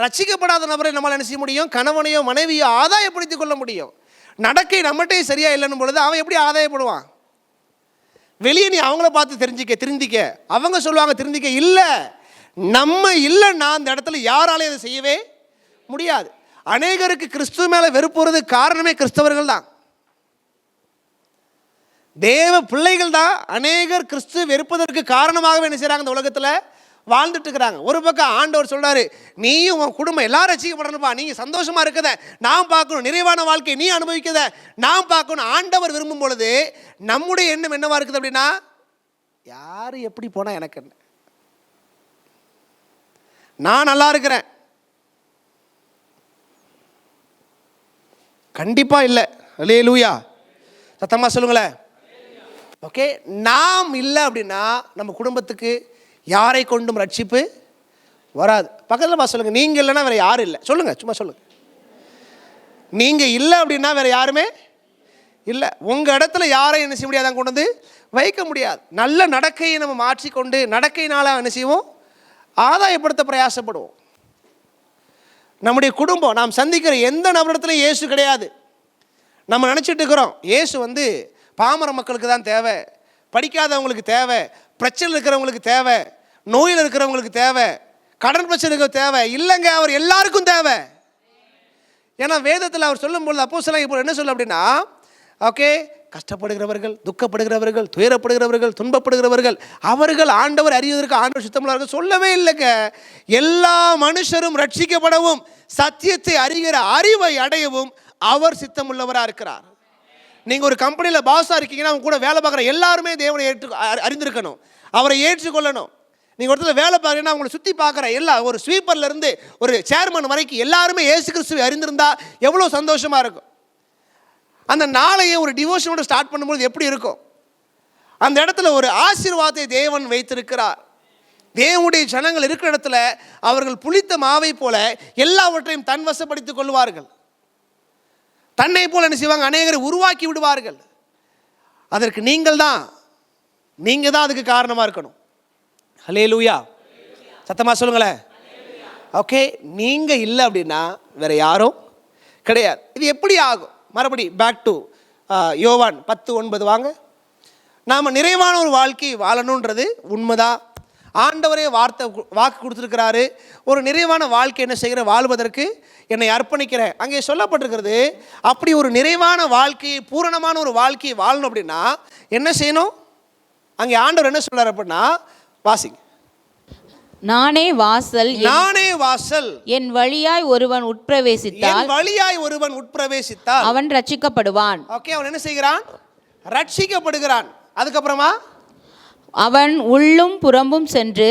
Speaker 6: ரட்சிக்கப்படாத நபரை நம்மளால் என்ன செய்ய முடியும்? கணவனையோ மனைவியோ ஆதாயப்படுத்திக் கொள்ள முடியும். நடக்கை நம்மகிட்டே சரியா இல்லைன்னு பொழுது அவன் எப்படி ஆதாயப்படுவான்? வெளியே நீ அவங்கள பார்த்து திருந்திக்க, அவங்க சொல்லுவாங்க திருந்திக்க. இல்லை, நம்ம இல்லைன்னா அந்த இடத்துல யாராலையும் அதை செய்யவே முடியாது. அநேகருக்கு கிறிஸ்துவ மேலே வெறுப்புறது காரணமே கிறிஸ்தவர்கள் தான், தேவ பிள்ளைகள் தான். அநேகர் கிறிஸ்துவ வெறுப்பதற்கு காரணமாகவே என்ன செய்கிறாங்க, இந்த உலகத்தில் வாழ்ந்துட்டு இருக்கிறாங்க. ஒரு பக்கம் ஆண்டவர் சொல்றாரு, நீயும் உன் குடும்பம் எல்லாரும் ரட்சிக்கப்படணும்பா, நீங்க சந்தோஷமா இருக்கத நான் பார்க்கணும், நிறைவான வாழ்க்கை நீ அனுபவிக்கத நான் பார்க்கணும். ஆண்டவர் விரும்பும் பொழுது நம்முடைய எண்ணம் என்னவா இருக்குது அப்படின்னா, யாரு எப்படி போனா எனக்கு என்ன, நான் நல்லா இருக்கிறேன். கண்டிப்பா இல்லை. அல்லேலூயா, சத்தமா சொல்லுங்களேன். ஓகே, நாம் இல்லை அப்படின்னா நம்ம குடும்பத்துக்கு யாரை கொண்டும் ரட்சிப்பு வராது. பக்கத்தில் சொல்லுங்க, நீங்க இல்லைன்னா வேற யாரும் இல்லை. சொல்லுங்க, சும்மா சொல்லுங்க. நீங்க இல்லை அப்படின்னா வேற யாருமே இல்லை. உங்க இடத்துல யாரையும் என்ன செய்ய முடியாது, கொண்டு வந்து வைக்க முடியாது. நல்ல நடக்கையை நம்ம மாற்றிக்கொண்டு நடக்கையினால என்ன செய்வோம், ஆதாயப்படுத்த பிரயாசப்படுவோம். நம்முடைய குடும்பம், நாம் சந்திக்கிற எந்த நபரிடத்துலையும் இயேசு கிடையாது. நம்ம நினச்சிட்டு இருக்கிறோம் இயேசு பாமர மக்களுக்கு தான் தேவை, படிக்காதவங்களுக்கு தேவை, பிரச்சனை இருக்கிறவங்களுக்கு தேவை, நோயில் இருக்கிறவங்களுக்கு தேவை, கடன் பிரச்சனைக்கு தேவை. இல்லைங்க, அவர் எல்லாருக்கும் தேவை. ஏன்னா வேதத்தில் அவர் சொல்லும்போது அப்போஸ்தலன் இப்போ என்ன சொல்ல அப்படின்னா, ஓகே, கஷ்டப்படுகிறவர்கள், துக்கப்படுகிறவர்கள், துயரப்படுகிறவர்கள், துன்பப்படுகிறவர்கள், அவர்கள் ஆண்டவர் அறிவதற்கு ஆண்டவர் சுத்தமுள்ளவர்கள் சொல்லவே இல்லைங்க. எல்லா மனுஷரும் ரட்சிக்கப்படவும் சத்தியத்தை அறிகிற அறிவை அடையவும் அவர் சித்தமுள்ளவராக இருக்கிறார். நீங்கள் ஒரு கம்பெனியில் பாஸாக இருக்கீங்கன்னா அவங்க கூட வேலை பார்க்குற எல்லாருமே தேவனை அறிந்திருக்கணும், அவரை ஏற்றுக்கொள்ளணும். நீங்கள் ஒருத்தர் வேலை பார்க்குறீங்கன்னா அவங்களை சுற்றி பார்க்குற எல்லா ஒரு ஸ்வீப்பர்லேருந்து ஒரு சேர்மன் வரைக்கும் எல்லாருமே இயேசு கிறிஸ்துவை அறிந்திருந்தா எவ்வளோ சந்தோஷமாக இருக்கும். அந்த நாளையே ஒரு டிவோஷனோட ஸ்டார்ட் பண்ணும்போது எப்படி இருக்கும்? அந்த இடத்துல ஒரு ஆசீர்வாதத்தை தேவன் வைத்திருக்கிறார். தேவனுடைய ஜனங்கள் இருக்கிற இடத்துல அவர்கள் புளித்த மாவை போல எல்லாவற்றையும் தன் வசப்படுத்திக் கொள்வார்கள். தன்னை போல என்ன செய்வாங்க? அநேகரை உருவாக்கி விடுவார்கள். அதற்கு நீங்கள் தான் அதுக்கு காரணமாக இருக்கணும். ஹல்லேலூயா, சத்தமாக சொல்லுங்களேன். ஓகே, நீங்கள் இல்லை அப்படின்னா வேற யாரும் கிடையாது. இது எப்படி ஆகும்? மறுபடி பேக் டு யோவான் 10:9 வாங்க. நாம் நிறைவான ஒரு வாழ்க்கை வாழணுன்றது உண்மைதான். ஆண்டவரே வாக்கு கொடுத்துருக்கிறாரு. ஒரு நிறைவான வாழ்க்கை என்ன செய்கிற வாழ்வதற்கு என்னை அர்ப்பணிக்கிறேன். அங்கே சொல்லப்பட்டிருக்கிறது, அப்படி ஒரு நிறைவான வாழ்க்கையை, பூரணமான ஒரு வாழ்க்கையை வாழணும் அப்படின்னா என்ன செய்யணும்? அங்கே ஆண்டவர் என்ன சொல்றாரு அப்படின்னா, வாசிங்க.
Speaker 4: நானே வாசல்,
Speaker 6: என்
Speaker 4: வழியாய் ஒருவன் உட்பிரவேசித்தால் அவன் ரட்சிக்கப்படுவான்.
Speaker 6: ஓகே, அவன் என்ன செய்கிறான்? ரட்சிக்கப்படுகிறான். அதுக்கப்புறமா
Speaker 4: அவன் உள்ளும் புறம்பும் சென்று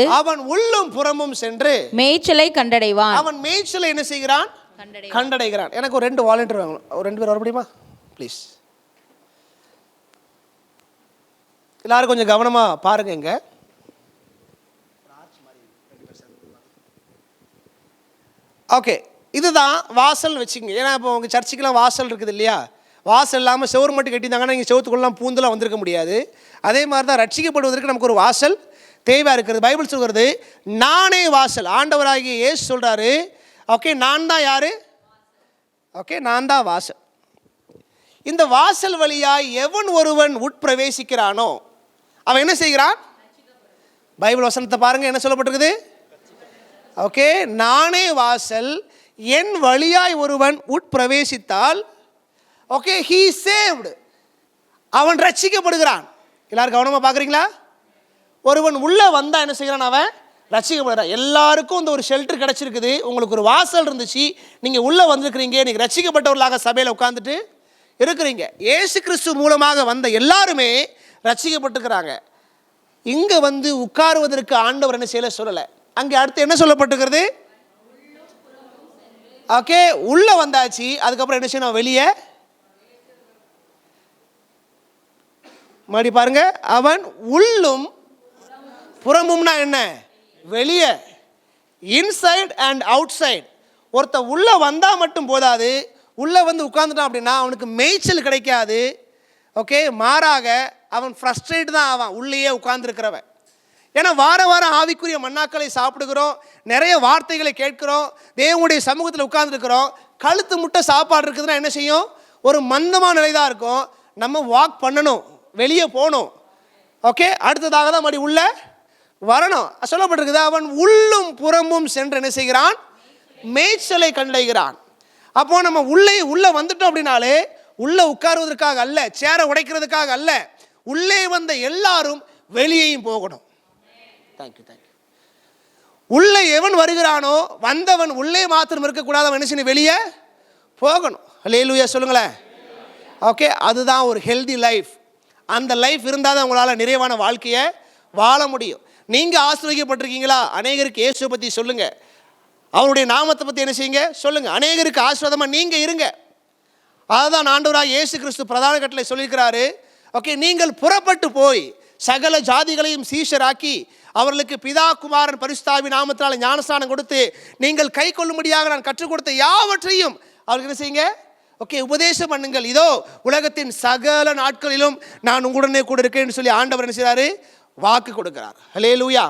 Speaker 4: மேய்ச்சலை கண்டடைவான்.
Speaker 6: அவன் மேய்ச்சலை என்ன செய்கிறான்? கண்டடைகிறான். எனக்கு ஒரு 2 வாலண்டியர் வாங்கணும். ஒரு 2 பேர் வர முடியுமா ப்ளீஸ்? எல்லாரும் கொஞ்சம் கவனமா பாருங்க. இங்க ஓகே, இதுதான் வாசல் வச்சுங்க. ஏன்னா இப்போ உங்கள் சர்ச்சுக்கெல்லாம் வாசல் இருக்குது இல்லையா? வாசல் இல்லாமல் செவுறு மட்டும் கட்டியிருந்தாங்கன்னா நீங்கள் செவத்துக்குள்ளலாம் பூந்தெல்லாம் வந்திருக்க முடியாது. அதே மாதிரி தான் ரட்சிக்கப்படுவதற்கு நமக்கு ஒரு வாசல் தேவையாக இருக்கிறது. பைபிள் சொல்கிறது, நானே வாசல். ஆண்டவராகிய இயேசு சொல்கிறாரு, ஓகே, நான் தான் யார்? ஓகே, நான் தான் வாசல். இந்த வாசல் வழியாய் எவன் ஒருவன் உட்பிரவேசிக்கிறானோ அவன் என்ன செய்கிறான்? பைபிள் வசனத்தை பாருங்கள், என்ன சொல்லப்பட்டிருக்குது? ஓகே, நானே வாசல், என் வழியாய் ஒருவன் உட்பிரவேசித்தால், ஓகே, he saved, அவன் ரட்சிக்கப்படுகிறான். எல்லாரும் கவனமாக பார்க்குறீங்களா? ஒருவன் உள்ளே வந்தால் என்ன செய்கிறான்? அவன் ரட்சிக்கப்படுகிறான். எல்லாருக்கும் இந்த ஒரு ஷெல்டர் கிடச்சிருக்குது. உங்களுக்கு ஒரு வாசல் இருந்துச்சு, நீங்கள் உள்ளே வந்திருக்கிறீங்க, நீங்கள் ரட்சிக்கப்பட்டவர்களாக சபையில் உட்காந்துட்டு இருக்கிறீங்க. இயேசு கிறிஸ்து மூலமாக வந்த எல்லாருமே ரட்சிக்கப்பட்டுக்கிறாங்க. இங்கே வந்து உட்காருவதற்கு ஆண்டவர் என்ன செய்யலை சொல்லலை. அங்கே அடுத்து என்ன சொல்லப்பட்டிருக்கிறது? ஓகே, உள்ளே வந்தாச்சு, அதுக்கப்புறம் என்ன செய்யணும்? வெளியே மறுபடி பாருங்க. அவன் உள்ளும் புறமும்னா என்ன? வெளியே, இன்சைட் அண்ட் அவுட் சைட். ஒருத்த உள்ளே வந்தால் மட்டும் போதாது, உள்ளே வந்து உட்காந்துட்டான் அப்படின்னா அவனுக்கு மேய்ச்சல் கிடைக்காது. ஓகே, மாறாக அவன் ஃப்ரஸ்ட்ரேட் தான் ஆவான் உள்ளேயே உட்கார்ந்துருக்கிறவன். ஏன்னா வாரம் ஆவிக்குரிய மன்னாக்களை சாப்பிடுகிறோம், நிறைய வார்த்தைகளை கேட்கிறோம், தேவனுடைய சமூகத்தில் உட்கார்ந்துருக்கிறோம். கழுத்து முட்டை சாப்பாடு இருக்குதுன்னா என்ன செய்யும்? ஒரு மந்தமான நிலை தான் இருக்கும். நம்ம வாக் பண்ணணும், வெளியே போகணும். ஓகே, அடுத்ததாக தான் மறுபடி உள்ள வரணும். சொல்லப்பட்டிருக்குது, அவன் உள்ளும் புறமும் சென்று என்ன செய்கிறான்? மேய்ச்சலை கண்டடைகிறான். அப்போ நம்ம உள்ளே வந்துட்டோம் அப்படின்னாலே உள்ளே உட்காருவதற்காக அல்ல, சேரை உடைக்கிறதுக்காக அல்ல, உள்ளே வந்த எல்லாரும் வெளியேயும் போகணும். தேங்க்யூ. உள்ளே எவன் வருகிறானோ, வந்தவன் உள்ளே மாத்திரம் இருக்கக்கூடாது, அவன் என்ன செய்யணும்? வெளியே போகணும். ஹல்லேலூயா சொல்லுங்களேன். ஓகே, அதுதான் ஒரு ஹெல்தி லைஃப். அந்த லைஃப் இருந்தால் தான் உங்களால் நிறைவான வாழ்க்கையை வாழ முடியும். நீங்கள் ஆசீர்வதிக்கப்பட்டிருக்கீங்களா? அநேகருக்கு இயேசுவை பற்றி சொல்லுங்கள், அவருடைய நாமத்தை பற்றி என்ன செய்யுங்க? சொல்லுங்கள். அநேகருக்கு ஆசீர்வாதமாக நீங்கள் இருங்க. அதுதான் ஆண்டவராக இயேசு கிறிஸ்து பிரதான கட்டளை சொல்லியிருக்கிறாரு. ஓகே, நீங்கள் புறப்பட்டு போய் சகல ஜாதிகளையும் சீஷராக்கி அவர்களுக்கு பிதா குமாரன் பரிசுத்தாவி நாமத்தினால ஞானஸ்நானம் கொடுத்து நீங்கள் கை கொள்ளும்படியாக நான் கற்றுக் கொடுத்த யாவற்றையும் அவருக்கு என்ன செய்யுங்க? ஓகே, உபதேசம் பண்ணுங்கள். இதோ உலகத்தின் சகல நாட்களிலும் நான் உங்களுடனே கூட இருக்கேன்னு சொல்லி ஆண்டவர் என்ன செய்கிறாரு? வாக்கு கொடுக்கிறார். ஹல்லேலூயா,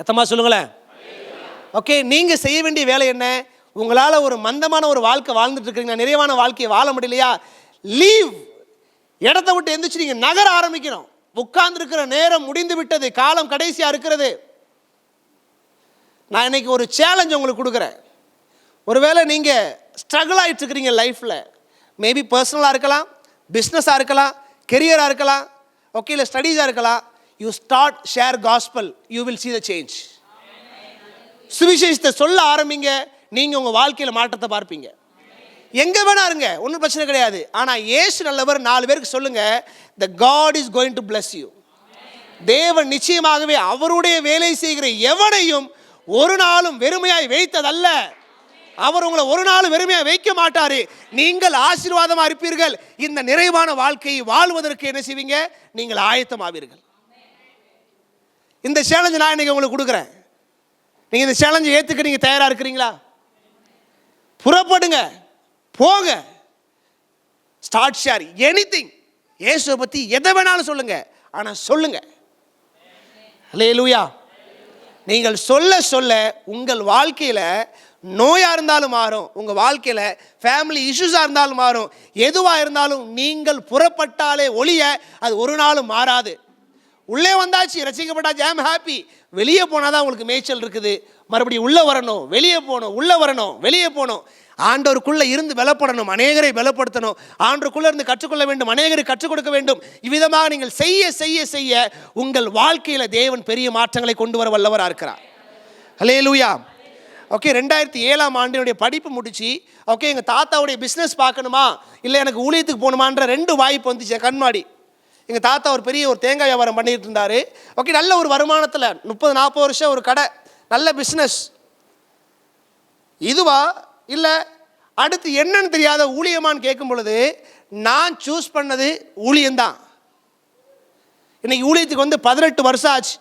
Speaker 6: எத்தமா சொல்லுங்களேன். ஓகே, நீங்கள் செய்ய வேண்டிய வேலை என்ன? உங்களால் ஒரு மந்தமான ஒரு வாழ்க்கை வாழ்ந்துட்டு இருக்கிறீங்க, நிறைவான வாழ்க்கையை வாழ முடியலையா? லீவ், இடத்த விட்டு எந்திரிச்சு நீங்கள் நகர ஆரம்பிக்கணும். உட்கார்ந்துருக்கிற நேரம் முடிந்து விட்டது, காலம் கடைசியாக இருக்கிறது. நான் இன்னைக்கு ஒரு சேலஞ்ச் உங்களுக்கு கொடுக்குறேன். ஒருவேளை நீங்கள் ஸ்ட்ரகிள் ஆகிட்டு இருக்கிறீங்க லைஃப்பில், மேபி பர்சனலாக இருக்கலாம், பிஸ்னஸாக இருக்கலாம், கெரியராக இருக்கலாம், ஓகே, இல்லை ஸ்டடீஸாக இருக்கலாம். You start share gospel, you will see the change. சுவிசேஷத்தை சொல்ல ஆரம்பிங்க, நீங்கள் உங்கள் வாழ்க்கையில் மாற்றத்தை பார்ப்பீங்க. எங்கே வேணா இருங்க, ஒன்றும் பிரச்சனை கிடையாது. ஆனால் இயேசு நல்லவர் 4 பேருக்கு சொல்லுங்க, the God is going to bless you. தேவன் நிச்சயமாகவே அவருடைய வேலை செய்கிற எவனையும் ஒரு நாளும் வெறுமையாய் வைத்ததல்ல. அவர் உங்களை ஒரு நாள் வெறுமையாக வைக்க மாட்டாரு. நீங்கள் ஆசீர்வாதமா இருப்பீர்கள். இந்த நிறைவான வாழ்க்கையை வாழ்வதற்கு என்ன செய்வீங்க? நீங்கள் ஆயத்தமாவீர்கள். இந்த சேலஞ்சு நான் இன்னைக்கு உங்களுக்கு கொடுக்குறேன். நீங்கள் இந்த சேலஞ்சை ஏற்றுக்க நீங்கள் தயாராக இருக்கிறீங்களா? புறப்படுங்க, போங்க. Start share anything. இயேசுவை பற்றி எதை வேணாலும் சொல்லுங்க, ஆனால் சொல்லுங்க. அல்லேலூயா. நீங்கள் சொல்ல சொல்ல உங்கள் வாழ்க்கையில் நோயாக இருந்தாலும் மாறும், உங்கள் வாழ்க்கையில் ஃபேமிலி இஷ்யூஸாக இருந்தாலும் மாறும். எதுவாக இருந்தாலும் நீங்கள் புறப்பட்டாலே ஒழிய அது ஒரு நாளும் மாறாது. உள்ளே வந்தாச்சு, ரசிக்கப்பட்டாச்சு, ஐ ஆம் ஹாப்பி. வெளியே போனால் தான் உங்களுக்கு மேய்ச்சல் இருக்குது. மறுபடியும் உள்ளே வரணும், வெளியே போகணும், உள்ளே வரணும், வெளியே போகணும். ஆண்டவருக்குள்ளே இருந்து பலப்படணும், அநேகரை பலப்படுத்தணும். ஆண்டவருக்குள்ளே இருந்து கற்றுக்கொள்ள வேண்டும், அநேகரை கற்றுக் கொடுக்க வேண்டும். இவ்விதமாக நீங்கள் செய்ய செய்ய செய்ய உங்கள் வாழ்க்கையில் தேவன் பெரிய மாற்றங்களை கொண்டு வர வல்லவராக இருக்கிறார். அல்லேலூயா. ஓகே, 2007ஆம் ஆண்டினுடைய படிப்பு முடிச்சு, ஓகே, எங்கள் தாத்தாவுடைய பிஸ்னஸ் பார்க்கணுமா இல்லை எனக்கு ஊழியத்துக்கு போகணுமான்ற 2 வாய்ப்பு வந்துச்சு கண்மாடி. எங்கள் தாத்தா ஒரு பெரிய ஒரு தேங்காய் வியாபாரம் பண்ணிட்டு இருந்தார். ஓகே, நல்ல ஒரு வருமானத்தில் 30-40 வருஷம் ஒரு கடை, நல்ல பிஸ்னஸ். இதுவா இல்லை அடுத்து என்னன்னு தெரியாத ஊழியமான்னு கேட்கும் பொழுது நான் சூஸ் பண்ணது ஊழியம்தான். இன்னைக்கு ஊழியத்துக்கு வந்து 18 வருஷம் ஆச்சு.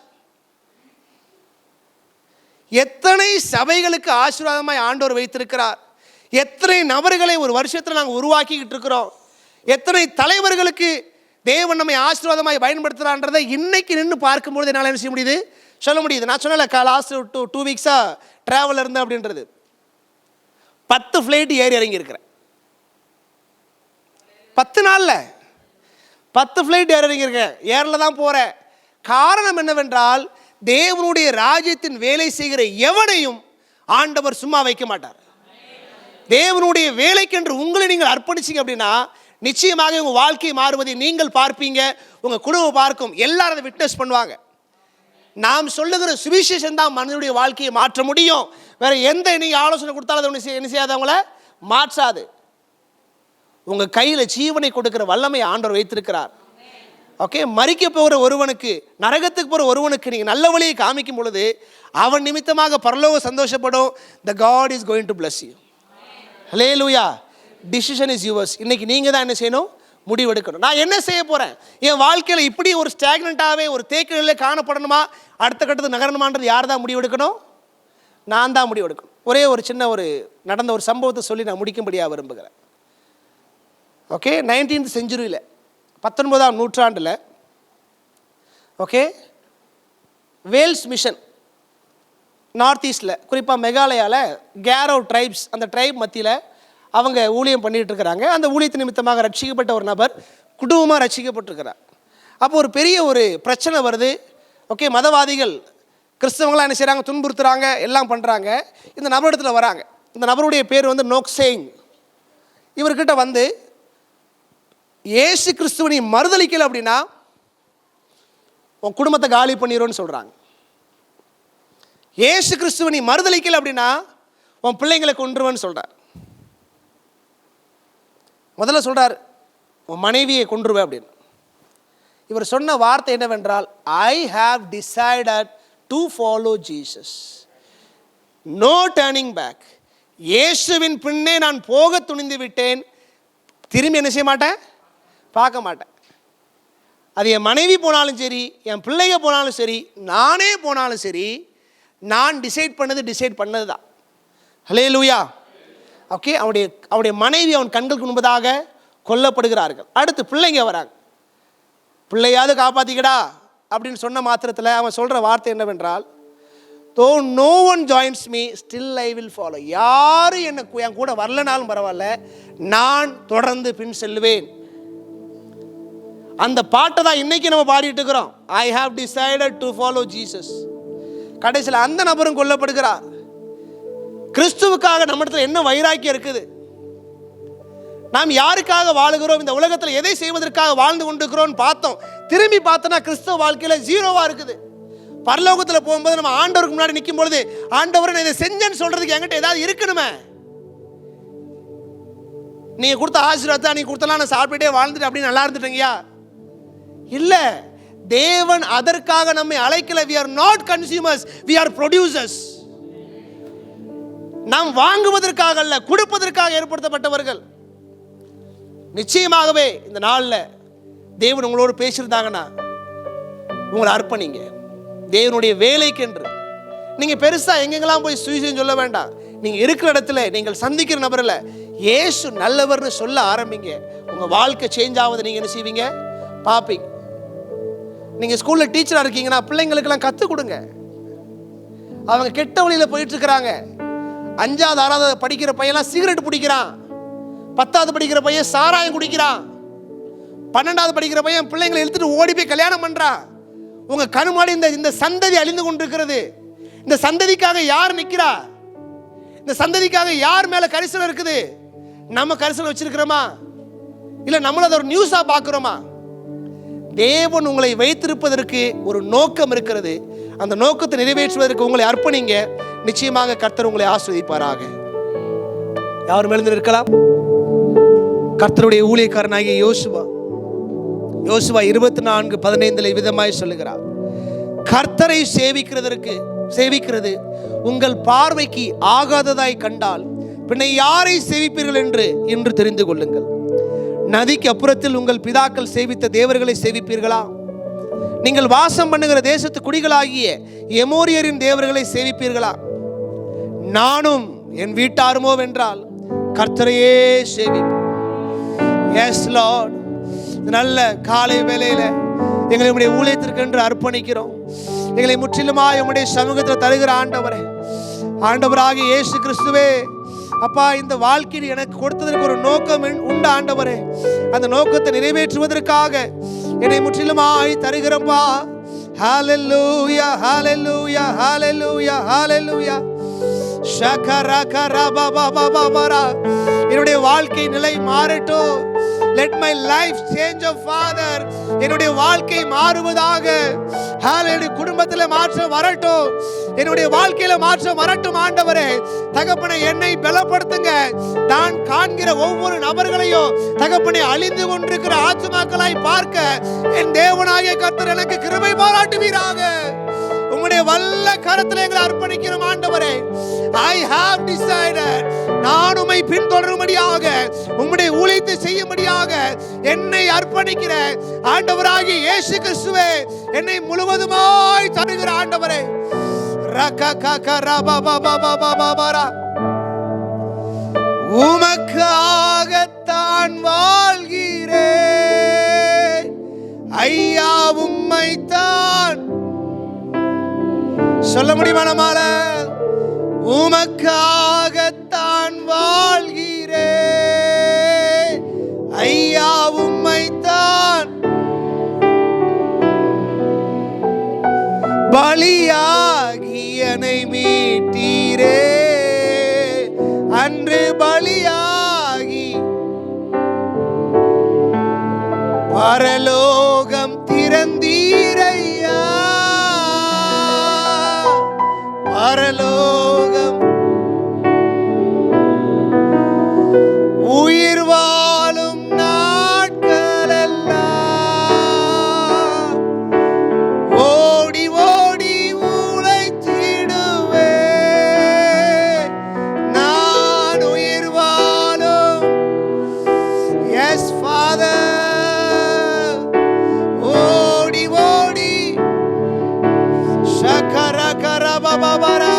Speaker 6: எத்தனை சபைகளுக்கு ஆசீர்வாதமாய் ஆண்டவர் வைத்திருக்கிறார். எத்தனை நபர்களை ஒரு வருஷத்தில் நாங்கள் உருவாக்கிக்கிட்டு இருக்கிறோம். எத்தனை தலைவர்களுக்கு தேவன் நம்மை ஆசீர்வாதமாய் பயன்படுத்துகிறான்றதை இன்னைக்கு நின்று பார்க்கும்பொழுது என்னால் என்ன செய்ய முடியுது, சொல்ல முடியுது. நான் சொன்னல லாஸ்ட் 2 வீக்ஸாக ட்ராவல் இருந்தேன் அப்படின்றது. 10 ஃப்ளைட் ஏறி இறங்கியிருக்கிறேன். 10 நாளில் 10 ஃப்ளைட் ஏறி இறங்கியிருக்கேன். ஏரில் தான் போகிறேன். காரணம் என்னவென்றால் தேவனுடைய ராஜ்யத்தின் வேலை செய்கிற எவனையும் ஆண்டவர் சும்மா வைக்க மாட்டார். தேவனுடைய வேலைக்கென்று உங்களை நீங்கள் அர்ப்பணிச்சிங்க அப்படின்னா நிச்சயமாக உங்கள் வாழ்க்கை மாறுவதை நீங்கள் பார்ப்பீங்க, உங்கள் குடும்பம் பார்க்கும், எல்லாரும் அதை விட்னஸ் பண்ணுவாங்க. நாம் சொல்லுகிற சுவிசேஷம் தான் மனிதனுடைய வாழ்க்கையை மாற்ற முடியும். வேற எந்த நீங்கள் ஆலோசனை கொடுத்தாலும் அதை என்ன செய்யாதவங்கள மாற்றாது. உங்கள் கையில் ஜீவனை கொடுக்கிற வல்லமை ஆண்டவர் வைத்திருக்கிறார். ஓகே, மரிக்க போகிற ஒருவனுக்கு, நரகத்துக்கு போகிற ஒருவனுக்கு நீங்கள் நல்ல வழியை காமிக்கும் பொழுது அவன் நிமித்தமாக பரலோகம் சந்தோஷப்படும். The God is going to bless you. Hallelujah. Decision is yours. இன்னைக்கு நீங்கள் தான் என்ன செய்யணும், முடிவெடுக்கணும். நான் என்ன செய்ய போகிறேன், என் வாழ்க்கையில் இப்படி ஒரு ஸ்டாக்னண்ட்டாகவே ஒரு தேக்க நிலையிலே காணப்படணுமா, அடுத்த கட்டத்துக்கு நகரணுமான்றது யார் தான் முடிவெடுக்கணும்? நான் தான் முடிவெடுக்கணும். ஒரே ஒரு சின்ன ஒரு நடந்த ஒரு சம்பவத்தை சொல்லி நான் முடிக்கும்படியாக விரும்புகிறேன். ஓகே, 19th செஞ்சுரியில் 19ஆம் நூற்றாண்டில் ஓகே வேல்ஸ் மிஷன் நார்த் ஈஸ்டில், குறிப்பாக மெகாலயாவில் கேரோ ட்ரைப்ஸ், அந்த ட்ரைப் மத்தியில் அவங்க ஊழியம் பண்ணிகிட்டு இருக்கிறாங்க. அந்த ஊழியத்து நிமித்தமாக ரட்சிக்கப்பட்ட ஒரு நபர் குடும்பமாக ரட்சிக்கப்பட்டிருக்கிறார். அப்போ ஒரு பெரிய ஒரு பிரச்சனை வருது. ஓகே, மதவாதிகள் கிறிஸ்தவங்களாம் என்ன செய்கிறாங்க, துன்புறுத்துகிறாங்க, எல்லாம் பண்ணுறாங்க. இந்த நபரிடத்தில் வராங்க. இந்த நபருடைய பேர் வந்து நோக்சேங். இவர்கிட்ட வந்து இயேசு கிறிஸ்துவனை மறுதலிக்கலை அப்படின்னா உன் குடும்பத்தை காலி பண்ணிடுவோன்னு சொல்கிறாங்க. இயேசு கிறிஸ்துவனை மறுதலிக்கலை அப்படின்னா உன் பிள்ளைங்களை கொன்றுவேன்னு சொல்கிறார். முதல்ல சொல்கிறார் உன் மனைவியை கொன்றுவேன் அப்படின்னு. இவர் சொன்ன வார்த்தை என்னவென்றால், I have decided to follow Jesus, no turning back. இயேசுவின் பின்னே நான் போக துணிந்து விட்டேன், திரும்பி என்ன செய்ய மாட்டேன், பார்க்க மாட்டேன். அது என் மனைவி போனாலும் சரி, என் பிள்ளைங்க போனாலும் சரி, நானே போனாலும் சரி, நான் டிசைட் பண்ணது தான். ஹல்லேலூயா. ஓகே, அவனுடைய மனைவி அவன் கண்களுக்கு முன்பதாக கொல்லப்படுகிறார்கள். அடுத்து பிள்ளைங்க வராங்க. பிள்ளையாவது காப்பாற்றிக்கடா அப்படின்னு சொன்ன மாத்திரத்தில் அவன் சொல்கிற வார்த்தை என்னவென்றால், though no one joins me still I will follow. யாரும் என் கூட வரலனாலும் பரவாயில்ல, நான் தொடர்ந்து பின் செல்வேன். அந்த பாட்டை தான் இன்னைக்கு நம்ம பாடிட்டு இருக்கிறோம். ஐ have decided to follow Jesus. கடைசியில் அந்த நபரும் கொல்லப்படுகிறார். கிறிஸ்துவுக்காக நம்ம இடத்துல என்ன வைராக்கியம் இருக்குது? நாம் யாருக்காக வாழுகிறோம், இந்த உலகத்தில் எதை செய்வதற்காக வாழ்ந்து கொண்டிருக்கிறோம் பார்த்தோம். திரும்பி பார்த்தோன்னா கிறிஸ்துவ வாழ்க்கையில் 0வா இருக்குது. பரலோகத்தில் போகும்போது நம்ம ஆண்டவருக்கு முன்னாடி நிற்கும் பொழுது, ஆண்டவரை நான் இதை செஞ்சேன்னு சொல்றதுக்கு என்கிட்ட ஏதாவது இருக்கணுமே. நீங்கள் கொடுத்த ஆசீர்வாதத்தை நீ கொடுத்தலாம் நான் சாப்பிட்டுட்டே வாழ்ந்துட்டு அப்படி நல்லா இருந்துட்டேங்கய்யா. இல்லை, தேவன் அதற்காக நம்மை அழைக்கல. we are not consumers, we are producers. நாம் வாங்குவதற்காக அல்ல, கொடுப்பதற்காக ஏற்படுத்தப்பட்டவர்கள். நிச்சயமாகவே இந்த நாளில் தேவன் உங்களோடு பேசியிருந்தாங்கன்னா உங்களை அர்ப்பணிங்க தேவனுடைய வேலைக்கென்று. நீங்கள் பெருசாக எங்கெங்கெல்லாம் போய் சுவிசேஷம் சொல்ல வேண்டாம். நீங்கள் இருக்கிற இடத்துல நீங்கள் சந்திக்கிற நபரில் இயேசு நல்லவர்னு சொல்ல ஆரம்பிங்க. உங்கள் வாழ்க்கை சேஞ்ச் ஆகுது. நீங்கள் என்ன செய்வீங்க பார்ப்பீங்க. நீங்கள் ஸ்கூலில் டீச்சராக இருக்கீங்கன்னா பிள்ளைங்களுக்கெல்லாம் கற்றுக் கொடுங்க. அவங்க கெட்ட வழியில் போயிட்டுருக்கிறாங்க. 5வது 6வது படிக்கிற பையன்லாம் சிகரெட் பிடிக்கிறான். 10வது படிக்கிற பையன் சாராயம் குடிக்கிறான். 12வது படிக்கிற பையன் பிள்ளைங்களை இழுத்துட்டு ஓடி போய் கல்யாணம் பண்ணுறான். உங்கள் கண்முன்னாடி இந்த சந்ததி அழிந்து கொண்டிருக்கிறது. இந்த சந்ததிக்காக யார் நிற்கிறா? இந்த சந்ததிக்காக யார் மேலே கரிசனம் இருக்குது? நம்ம கரிசனம் வச்சிருக்கிறோமா? இல்லை நம்மள அதை ஒரு நியூஸாக பார்க்குறோமா? தேவன் உங்களை வைத்திருப்பதற்கு ஒரு நோக்கம் இருக்கிறது. அந்த நோக்கத்தை நிறைவேற்றுவதற்கு உங்களை அர்ப்பணிங்க. நிச்சயமாக கர்த்தர் உங்களை ஆசீர்வதிப்பாராக. யார் மேலும் இருக்கலாம்? கர்த்தருடைய ஊழியக்காரனாகிய யோசுவா 24:15 விதமாய் சொல்லுகிறார், கர்த்தரை சேவிக்கிறது உங்கள் பார்வைக்கு ஆகாததாய் கண்டால் பின்ன யாரை சேவிப்பீர்கள் என்று இன்று தெரிந்து கொள்ளுங்கள். நதிக்கு அப்புறத்தில் உங்கள் பிதாக்கள் சேவித்த தேவர்களை சேவிப்பீர்களா? நீங்கள் வாசம் பண்ணுகிற தேசத்து குடிகளாகிய எமோரியரின் தேவர்களை சேவிப்பீர்களா? நானும் என் வீட்டாருமோ வென்றால் கர்த்தரையே சேவிப்போம். எஸ் லார்ட், நல்ல காலை வேளையில எங்களை உம்முடைய ஊழியத்திற்கென்று அர்ப்பணிக்கிறோம். எங்களை முற்றிலுமாய் உம்முடைய சமூகத்தில் தருகிற ஆண்டவராகிய இயேசு கிறிஸ்துவே, அப்பா, இந்த வாழ்க்கையில் எனக்கு கொடுத்ததற்கு ஒரு நோக்கம் உண்டு ஆண்டவரே. அந்த நோக்கத்தை நிறைவேற்றுவதற்காக என்னை முற்றிலுமாய் தருகிறப்பா. ஹல்லேலூயா, ஹல்லேலூயா, ஹல்லேலூயா, ஹல்லேலூயா. என்னுடைய வாழ்க்கை நிலை மாறட்டும். Let my life change, Father. என்னுடைய வாழ்க்கை மாறுவதாக. ஹல்லேலூயா. குடும்பத்தில் மாற்றம் வரட்டும். என்னுடைய வாழ்க்கையில மாற்றம் வரட்டும் ஆண்டவரே. தகப்பனே, என்னை பலப்படுத்துங்க. நான் காண்கிற ஒவ்வொரு நபர்களையும் தகப்பனே அழிந்து கொண்டிருக்கிற ஆத்துமாக்களாய் பார்க்க என் தேவனாகிய கர்த்தர் எனக்கு கிருபை பாராட்டுவீராக. உம்முடைய வல்ல கரத்தில் எங்களை அர்ப்பணிக்கிறோம் ஆண்டவரே. I have decided, நான் உம்மை பின்தொடரும்படியாக, உம்முடைய ஊழியத்தை செய்யும்படியாக என்னை அர்ப்பணிக்கிற ஆண்டவராகிய இயேசு கிறிஸ்துவே, என்னை முழுவதுமாய் தருகிற ஆண்டவரே. உமக்காகத்தான் வாழ்கிறேன் ஐயா, உம்மைத்தான். சொல்ல முடியுமா நம்மால? உமக்காகத்தான் வாழ்கிறேன் ஐயா, உம்மைத்தான். பலியாகி என்னை மீட்டீரே, அன்று பலியாகி பரலோகம் திறந்தீரையா, பரலோகம். உயிர் வாழும் நாட்களெல்லாம் ஓடி ஓடி உழைத்திடுவே. நான் உயிர் வாழும், எஸ் ஃபாதர், ஓடி ஓடி ஷகர கர பபரா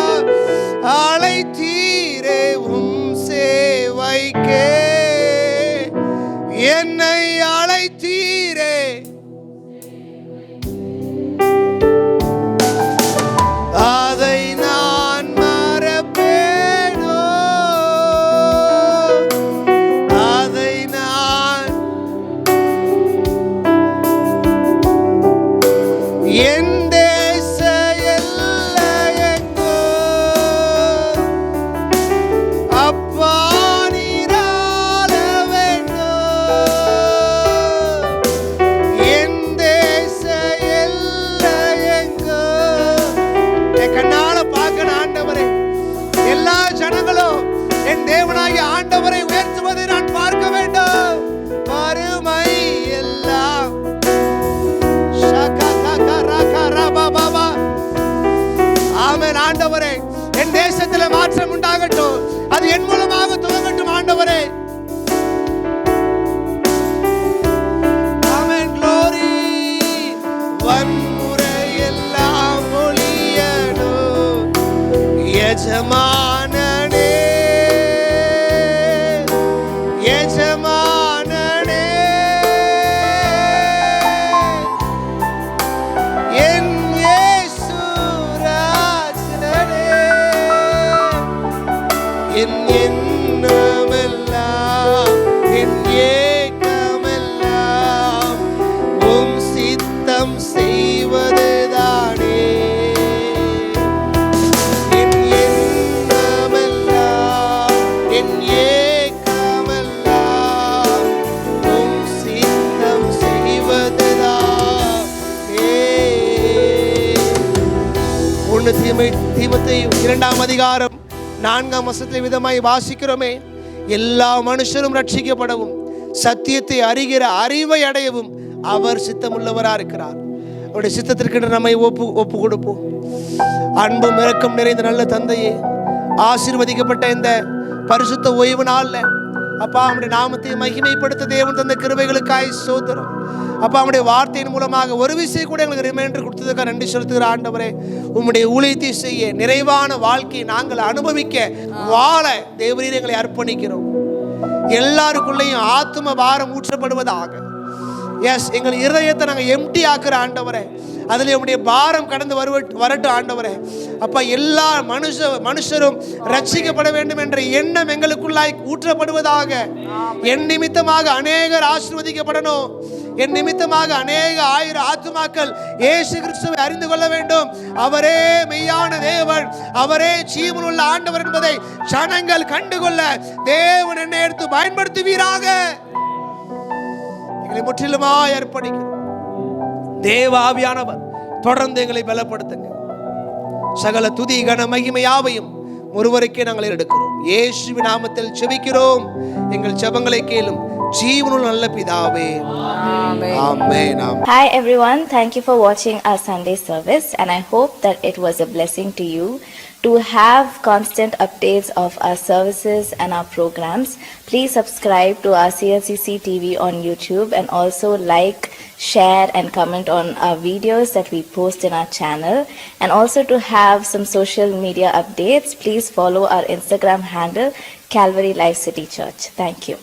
Speaker 6: அது என் மூலமாக துவங்கட்டும் ஆண்டவரே. ஆமென். glory. வன்முறை எல்லாம் ஒழியணும் எஜமானனே, எஜமானனே. என் இயேசு ராஜனே, என் எண்ணமெல்லாம் என் ஏக்கமெல்லாம் உம் சித்தம் செய்வதுதானே. என் எண்ணமெல்லாம் என் ஏக்கமெல்லாம் உம் சித்தம் செய்வதுதானே. 1 தீமோத்தேயு 2ஆம் அதிகாரம் 4ஆம் வசனத்தில் விதமாய் வாசிக்கிறோமே, எல்லா மனுஷரும் ரட்சிக்கப்படவும் சத்தியத்தை அறிகிற அறிவை அடையவும் அவர் சித்தமுள்ளவராக இருக்கிறார். அவருடைய சித்தத்திற்கு நம்மை ஒப்பு கொடுப்போம். அன்பும் இரக்கம் நிறைந்த நல்ல தந்தையே, ஆசீர்வதிக்கப்பட்ட இந்த பரிசுத்த ஓய்வு நாள்ல அப்பா அவருடைய நாமத்தை மகிமைப்படுத்த தேவன் தந்த கிருபைகளுக்காய் ஸ்தோத்திரம். அப்பா அவருடைய வார்த்தையின் மூலமாக ஒரு விஷயம் கூட எங்களுக்கு ரிமைண்டர் கொடுத்ததுக்காக நன்றி செலுத்துகிற ஆண்டவரே. உம்முடைய ஊழியத்தை செய்ய நிறைவான வாழ்க்கையை நாங்கள் அனுபவிக்க வாழ தேவரீர் எங்களை அர்ப்பணிக்கிறோம். எல்லாருக்குள்ளேயும் ஆத்தும பாரம் ஊற்றப்படுவதாக. எஸ், எங்கள் இருதயத்தை நாங்கள் எம்டி ஆக்குற ஆண்டவரே, அதில் உடைய பாரம் கடந்து வரட்டும் ஆண்டவரே. அப்பா எல்லா மனுஷரும் ரட்சிக்கப்பட வேண்டும் என்ற எண்ணம் எங்களுக்குள்ளாய் ஊற்றப்படுவதாக. என் நிமித்தமாக அநேகர் ஆசீர்வதிக்கப்படணும், என் நிமித்தமாக அநேக 1000 ஆத்துமாக்கள் இயேசு கிறிஸ்துவை அறிந்து கொள்ள வேண்டும். அவரே மெய்யான தேவன், அவரே ஜீவனுள்ள ஆண்டவர் என்பதை ஜனங்கள் கண்டுகொள்ள தேவன் என்னை எடுத்து பயன்படுத்துவீராக. எங்களை முற்றிலுமாய் அர்ப்பணிக்கிறோம். தேவ ஆவியானவர் தொடர்ந்து எங்களை பலப்படுத்துங்க. சகல துதி கன மகிமை யாவையும் ஒருவருக்கே நாங்கள் எடுக்கிறோம். இயேசுவின் நாமத்தில் ஜெபிக்கிறோம். எங்கள் ஜெபங்களை கேளும் ஜீவனுள்ள நல்ல பிதாவே. ஆமென்.
Speaker 7: Hi everyone, thank you for watching our Sunday service and I hope that it was a blessing to you. To have constant updates of our services and our programs, please subscribe to our CLCC TV on YouTube and also like, share and comment on our videos that we post in our channel. And also to have some social media updates, please follow our Instagram handle Calvary Life City Church. Thank you.